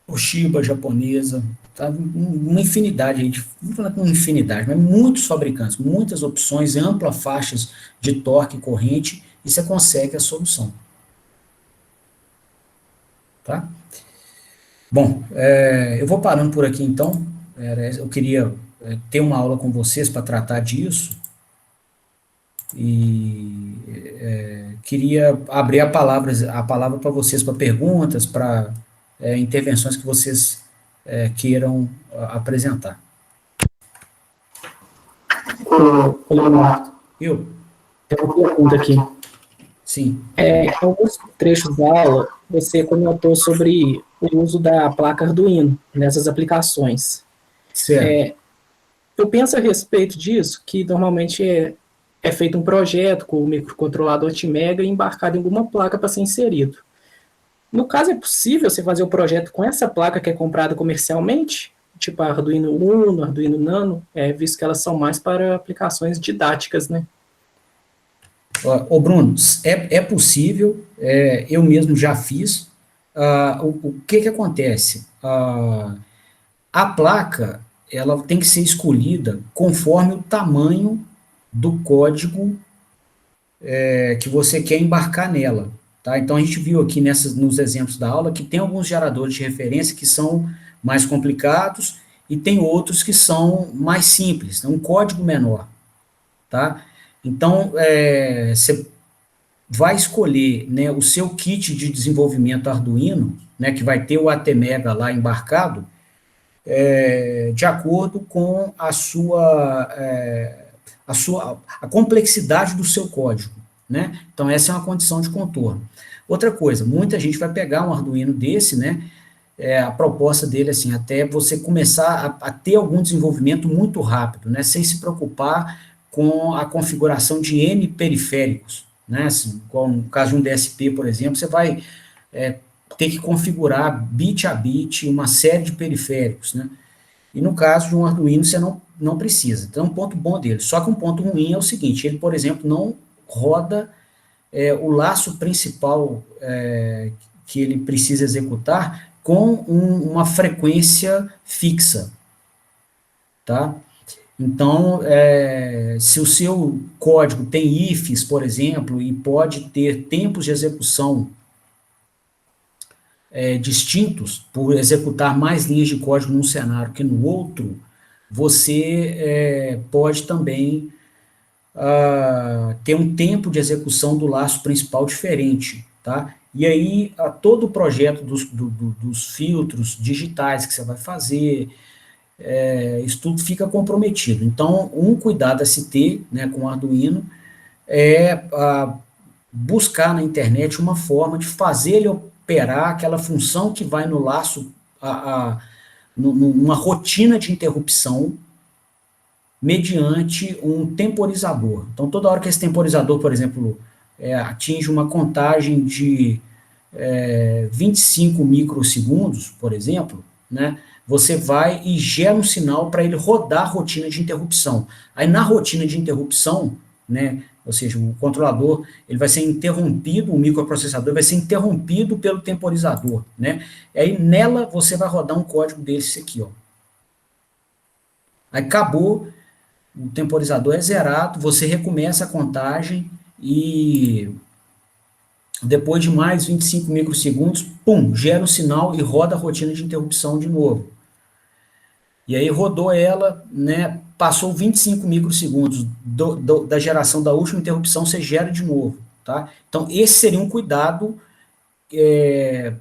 Toshiba, japonesa, tá? Uma infinidade, não vou falar com infinidade, mas muitos fabricantes, muitas opções, amplas faixas de torque e corrente, e você consegue a solução. Tá? Bom, eu vou parando por aqui então. Eu queria ter uma aula com vocês para tratar disso, e queria abrir a palavra para vocês, para perguntas, para intervenções que vocês queiram apresentar. Ô, Leonardo, Eu? tem uma pergunta aqui. Sim. Em alguns trechos da aula, você comentou sobre o uso da placa Arduino nessas aplicações. Certo. Eu penso a respeito disso, que normalmente é feito um projeto com o microcontrolador T-Mega embarcado em alguma placa para ser inserido. No caso, é possível você fazer o projeto com essa placa que é comprada comercialmente? Tipo a Arduino Uno, Arduino Nano, visto que elas são mais para aplicações didáticas, né? Ô Bruno, é possível, eu mesmo já fiz. O que acontece? A placa, ela tem que ser escolhida conforme o tamanho do código que você quer embarcar nela. Tá? Então, a gente viu aqui nos exemplos da aula que tem alguns geradores de referência que são mais complicados e tem outros que são mais simples, um código menor. Tá? Então, você vai escolher, né, o seu kit de desenvolvimento Arduino, né, que vai ter o ATmega lá embarcado, de acordo com a complexidade do seu código, né? Então, essa é uma condição de contorno. Outra coisa, muita gente vai pegar um Arduino desse, né? A proposta dele, assim, até você começar a ter algum desenvolvimento muito rápido, né? Sem se preocupar com a configuração de N periféricos, né? Assim, no caso de um DSP, por exemplo, você vai ter que configurar bit a bit uma série de periféricos, né? E no caso de um Arduino, você não precisa. Então, é um ponto bom dele. Só que um ponto ruim é o seguinte, ele, por exemplo, não roda o laço principal que ele precisa executar com uma frequência fixa, tá? Então, se o seu código tem ifs, por exemplo, e pode ter tempos de execução distintos, por executar mais linhas de código num cenário que no outro, você pode também ter um tempo de execução do laço principal diferente, tá? E aí, todo o projeto dos filtros digitais que você vai fazer, isso tudo fica comprometido. Então, um cuidado a se ter, né, com o Arduino buscar na internet uma forma de fazer ele operar aquela função que vai no laço, numa rotina de interrupção, mediante um temporizador. Então, toda hora que esse temporizador, por exemplo, atinge uma contagem de 25 microsegundos, por exemplo, né, você vai e gera um sinal para ele rodar a rotina de interrupção. Aí, na rotina de interrupção, né, ou seja, o controlador ele vai ser interrompido, o microprocessador vai ser interrompido pelo temporizador. Né? E aí, nela, você vai rodar um código desse aqui. Ó. Aí, acabou, o temporizador é zerado, você recomeça a contagem e depois de mais 25 microsegundos, pum, gera o sinal e roda a rotina de interrupção de novo. E aí rodou ela, né, passou 25 microsegundos da geração da última interrupção, você gera de novo. Tá? Então, esse seria um cuidado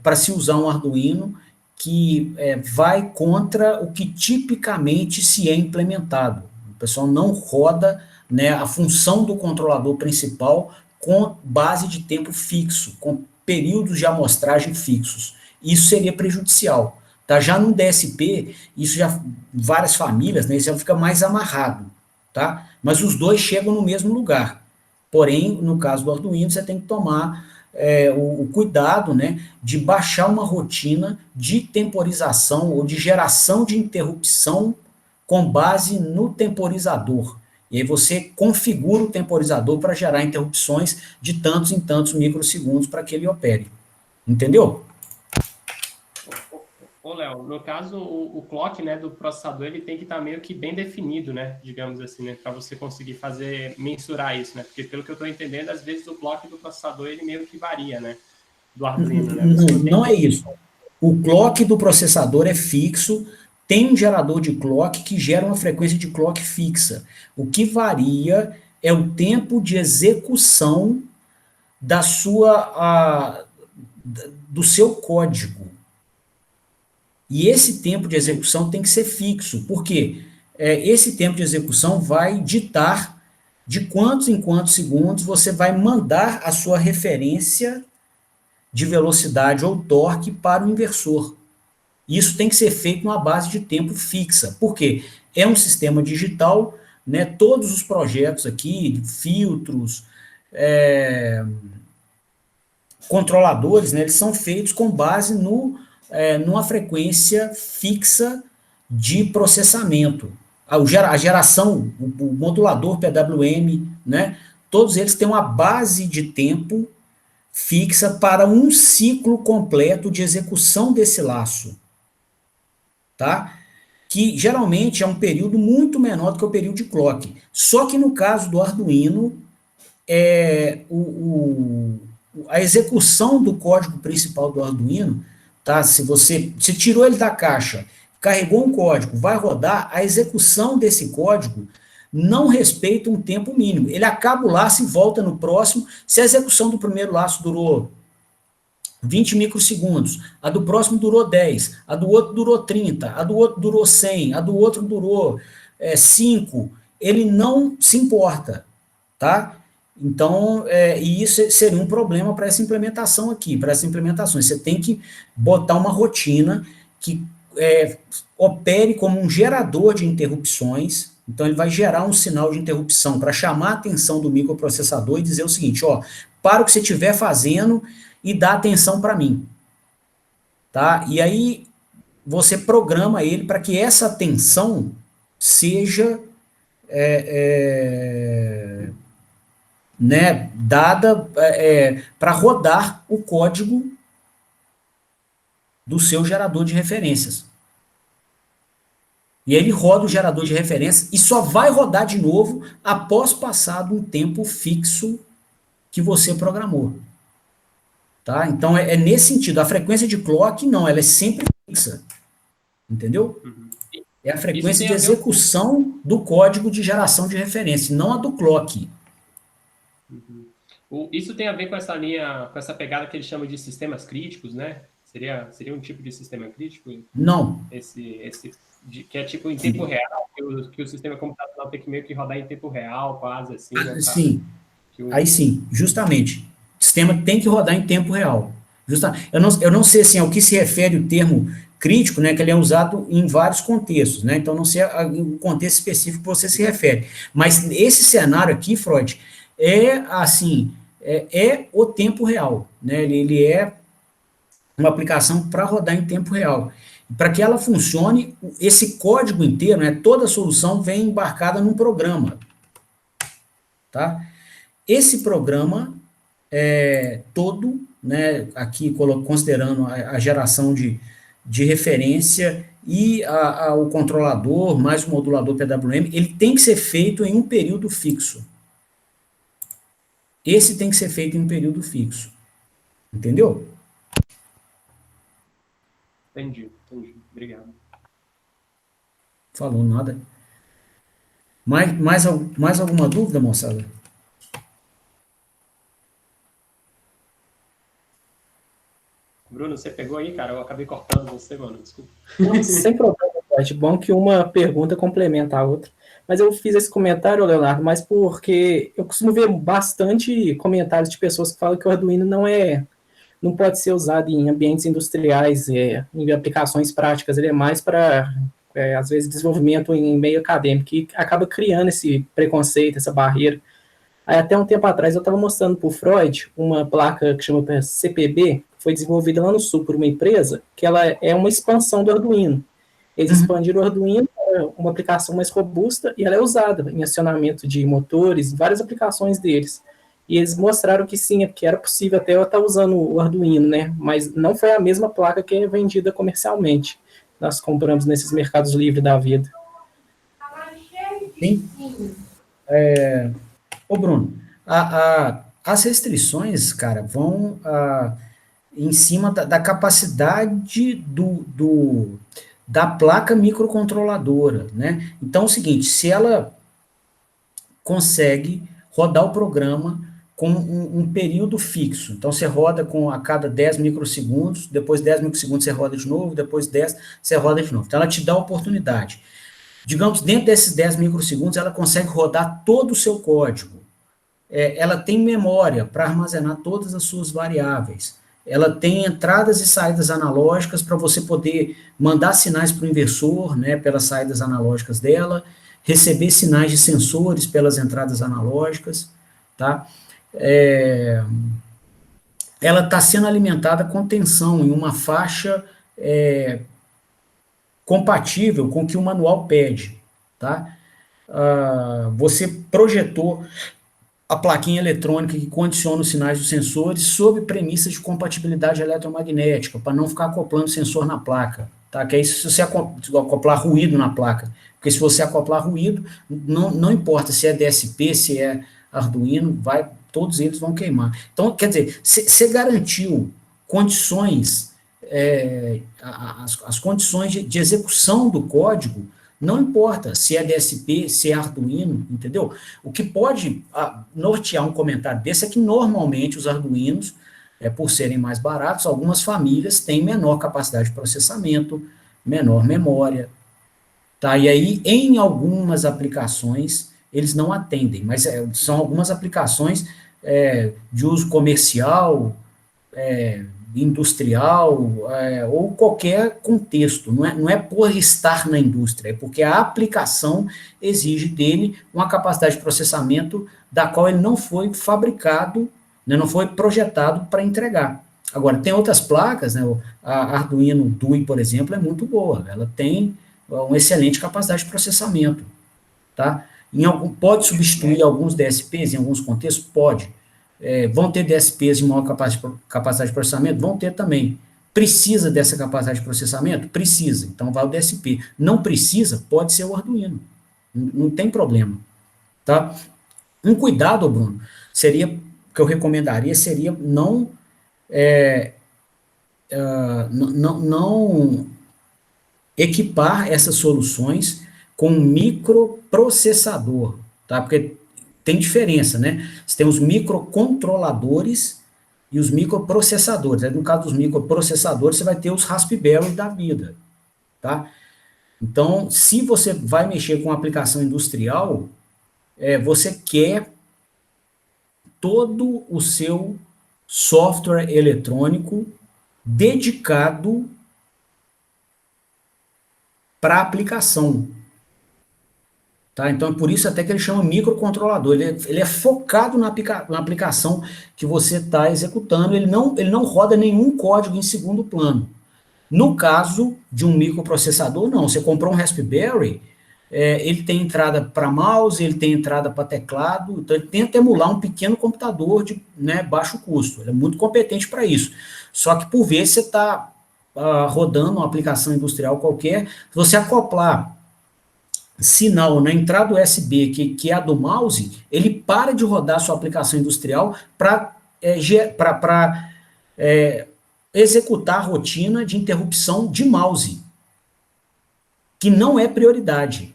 para se usar um Arduino que vai contra o que tipicamente se é implementado. O pessoal não roda, né, a função do controlador principal com base de tempo fixo, com períodos de amostragem fixos. Isso seria prejudicial. Tá? Já no DSP, isso já, várias famílias, né, isso já fica mais amarrado. Tá? Mas os dois chegam no mesmo lugar. Porém, no caso do Arduino, você tem que tomar o cuidado, né, de baixar uma rotina de temporização ou de geração de interrupção com base no temporizador. E aí você configura o temporizador para gerar interrupções de tantos em tantos microsegundos para que ele opere. Entendeu? Ô, Léo, no caso, o clock, né, do processador, ele tem que estar meio que bem definido, né, digamos assim, né, para você conseguir mensurar isso, né, porque pelo que eu estou entendendo, às vezes o clock do processador, ele meio que varia, né, do Arduino, né. Não é isso. O clock do processador é fixo, tem um gerador de clock que gera uma frequência de clock fixa. O que varia é o tempo de execução do seu código. E esse tempo de execução tem que ser fixo. Por quê? Esse tempo de execução vai ditar de quantos em quantos segundos você vai mandar a sua referência de velocidade ou torque para o inversor. Isso tem que ser feito numa base de tempo fixa. Por quê? É um sistema digital, né? Todos os projetos aqui, filtros, controladores, né? Eles são feitos com base numa frequência fixa de processamento. A geração, o modulador PWM, né? Todos eles têm uma base de tempo fixa para um ciclo completo de execução desse laço. Tá? Que geralmente é um período muito menor do que o período de clock. Só que no caso do Arduino, a execução do código principal do Arduino, tá? Se tirou ele da caixa, carregou um código, vai rodar, a execução desse código não respeita um tempo mínimo. Ele acaba o laço e volta no próximo. Se a execução do primeiro laço durou 20 microsegundos, a do próximo durou 10, a do outro durou 30, a do outro durou 100, a do outro durou 5, ele não se importa, tá? Então, e isso seria um problema para essa implementação aqui, para essas implementações. Você tem que botar uma rotina que opere como um gerador de interrupções. Então, ele vai gerar um sinal de interrupção para chamar a atenção do microprocessador e dizer o seguinte, ó, para o que você estiver fazendo e dá atenção para mim, tá? E aí, você programa ele para que essa atenção seja né, dada para rodar o código do seu gerador de referências. E aí ele roda o gerador de referência e só vai rodar de novo após passado um tempo fixo que você programou. Tá? Então, é nesse sentido. A frequência de clock, não, ela é sempre fixa. Entendeu? É a frequência de execução do código de geração de referência, não a do clock. Isso tem a ver com essa linha, com essa pegada que eles chamam de sistemas críticos, né? Seria um tipo de sistema crítico? Não. Que é tipo em tempo real, que o sistema computacional tem que meio que rodar em tempo real, quase assim. Né, sim. Aí sim, justamente. O sistema tem que rodar em tempo real. Eu não sei assim, ao que se refere o termo crítico, né, que ele é usado em vários contextos, né, então não sei o contexto específico que você se refere, mas esse cenário aqui, Freud, é o tempo real, né, ele é uma aplicação para rodar em tempo real. Para que ela funcione, esse código inteiro, né, toda a solução vem embarcada num programa, tá? Esse programa todo, né, aqui considerando a geração de referência e o controlador, mais o modulador PWM, ele tem que ser feito em um período fixo. Esse tem que ser feito em um período fixo. Entendeu? Entendi. Obrigado. Falou nada. Mais alguma dúvida, moçada? Bruno, você pegou aí, cara? Eu acabei cortando você, mano. Desculpa. Não, sem problema, Pode. Bom que uma pergunta complementa a outra. Mas eu fiz esse comentário, Leonardo, mas porque eu costumo ver bastante comentários de pessoas que falam que o Arduino não pode ser usado em ambientes industriais, em aplicações práticas. Ele é mais para, às vezes, desenvolvimento em meio acadêmico, que acaba criando esse preconceito, essa barreira. Aí, até um tempo atrás, eu estava mostrando para o Freud uma placa que chama CPB, que foi desenvolvida lá no Sul por uma empresa, que ela é uma expansão do Arduino. Eles expandiram o Arduino para uma aplicação mais robusta e ela é usada em acionamento de motores, várias aplicações deles. E eles mostraram que sim, que era possível até eu estar usando o Arduino, né? Mas não foi a mesma placa que é vendida comercialmente. Nós compramos nesses mercados livres da vida. Sim. Ô, Bruno, as restrições, cara, vão em cima da capacidade da placa microcontroladora, né? Então, é o seguinte, se ela consegue rodar o programa com um período fixo, então você roda a cada 10 microsegundos, depois 10 microsegundos você roda de novo, depois 10 você roda de novo. Então, ela te dá a oportunidade. Digamos, dentro desses 10 microsegundos, ela consegue rodar todo o seu código. Ela tem memória para armazenar todas as suas variáveis. Ela tem entradas e saídas analógicas para você poder mandar sinais para o inversor, né, pelas saídas analógicas dela, receber sinais de sensores pelas entradas analógicas, tá? Ela está sendo alimentada com tensão em uma faixa compatível com o que o manual pede, tá? Você projetou a plaquinha eletrônica que condiciona os sinais dos sensores sob premissas de compatibilidade eletromagnética, para não ficar acoplando sensor na placa, tá? Que aí se você acoplar ruído na placa, porque se você acoplar ruído, não importa se é DSP, se é Arduino, vai todos eles vão queimar. Então, quer dizer, você garantiu condições, as condições de execução do código, não importa se é DSP, se é Arduino, entendeu? O que pode nortear um comentário desse é que, normalmente, os Arduinos, por serem mais baratos, algumas famílias têm menor capacidade de processamento, menor memória, tá? E aí, em algumas aplicações, eles não atendem, mas são algumas aplicações de uso comercial, industrial, ou qualquer contexto. Não é por estar na indústria, é porque a aplicação exige dele uma capacidade de processamento da qual ele não foi fabricado, né, não foi projetado para entregar. Agora, tem outras placas, né, a Arduino Dui, por exemplo, é muito boa, ela tem uma excelente capacidade de processamento, tá? Pode substituir alguns DSPs em alguns contextos? Pode. Vão ter DSPs de maior capacidade de processamento? Vão ter também. Precisa dessa capacidade de processamento? Precisa. Então vai o DSP. Não precisa? Pode ser o Arduino. Não tem problema. Tá? Um cuidado, Bruno, que eu recomendaria seria não equipar essas soluções com um microprocessador, tá? Porque tem diferença, né? Você tem os microcontroladores e os microprocessadores. Aí, no caso dos microprocessadores, você vai ter os Raspberry da vida, tá? Então, se você vai mexer com aplicação industrial, você quer todo o seu software eletrônico dedicado para aplicação. Tá? Então, é por isso até que ele chama microcontrolador. Ele é focado na aplicação que você está executando. Ele não roda nenhum código em segundo plano. No caso de um microprocessador, não. Você comprou um Raspberry, ele tem entrada para mouse, ele tem entrada para teclado, então ele tenta emular um pequeno computador de, né, baixo custo. Ele é muito competente para isso. Só que, por vezes, você está rodando uma aplicação industrial qualquer, se você acoplar sinal na entrada USB, que é a do mouse, ele para de rodar a sua aplicação industrial para executar a rotina de interrupção de mouse, que não é prioridade.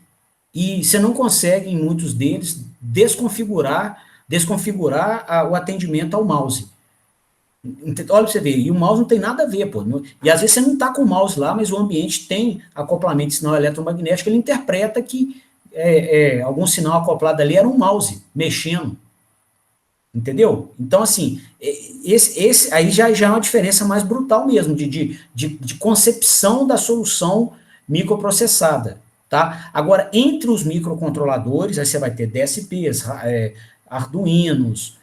E você não consegue, em muitos deles, desconfigurar o atendimento ao mouse. Olha para você ver, e o mouse não tem nada a ver, pô. E às vezes você não está com o mouse lá, mas o ambiente tem acoplamento de sinal eletromagnético, ele interpreta que algum sinal acoplado ali era um mouse mexendo. Entendeu? Então, assim, esse aí já é uma diferença mais brutal mesmo, de concepção da solução microprocessada. Tá? Agora, entre os microcontroladores, aí você vai ter DSPs, Arduinos,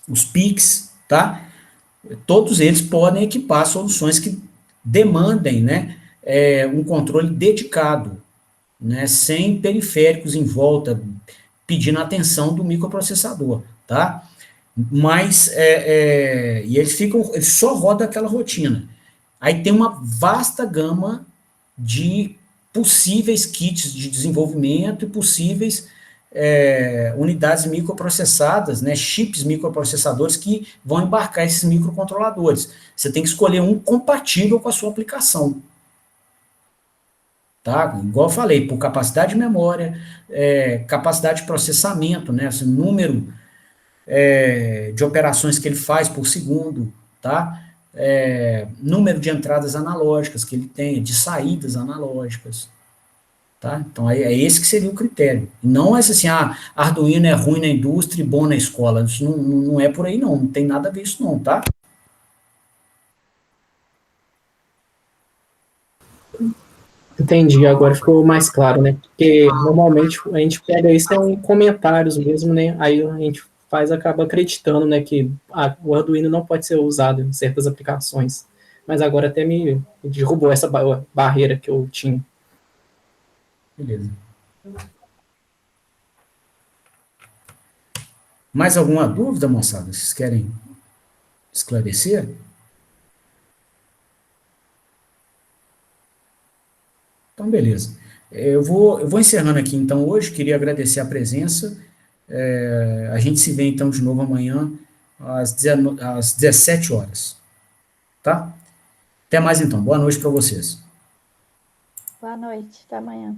os PICs, tá? Todos eles podem equipar soluções que demandem, né, um controle dedicado, né, sem periféricos em volta, pedindo atenção do microprocessador, tá? Mas, e eles só rodam aquela rotina. Aí tem uma vasta gama de possíveis kits de desenvolvimento e possíveis unidades microprocessadas, né, chips microprocessadores que vão embarcar esses microcontroladores. Você tem que escolher um compatível com a sua aplicação. Tá? Igual eu falei, por capacidade de memória, capacidade de processamento, né, esse número de operações que ele faz por segundo, tá? Número de entradas analógicas que ele tem, de saídas analógicas. Tá? Então, é esse que seria o critério. Não é assim, Arduino é ruim na indústria e bom na escola. Isso não é por aí, não. Não tem nada a ver isso, não, tá? Entendi, agora ficou mais claro, né? Porque normalmente a gente pega isso em comentários mesmo, né? Aí a gente acaba acreditando, né, que o Arduino não pode ser usado em certas aplicações. Mas agora até me derrubou essa barreira que eu tinha. Beleza. Mais alguma dúvida, moçada? Vocês querem esclarecer? Então, beleza. Eu vou encerrando aqui, então, hoje. Queria agradecer a presença. A gente se vê, então, de novo amanhã, às 17 horas. Tá? Até mais, então. Boa noite para vocês. Boa noite, até amanhã.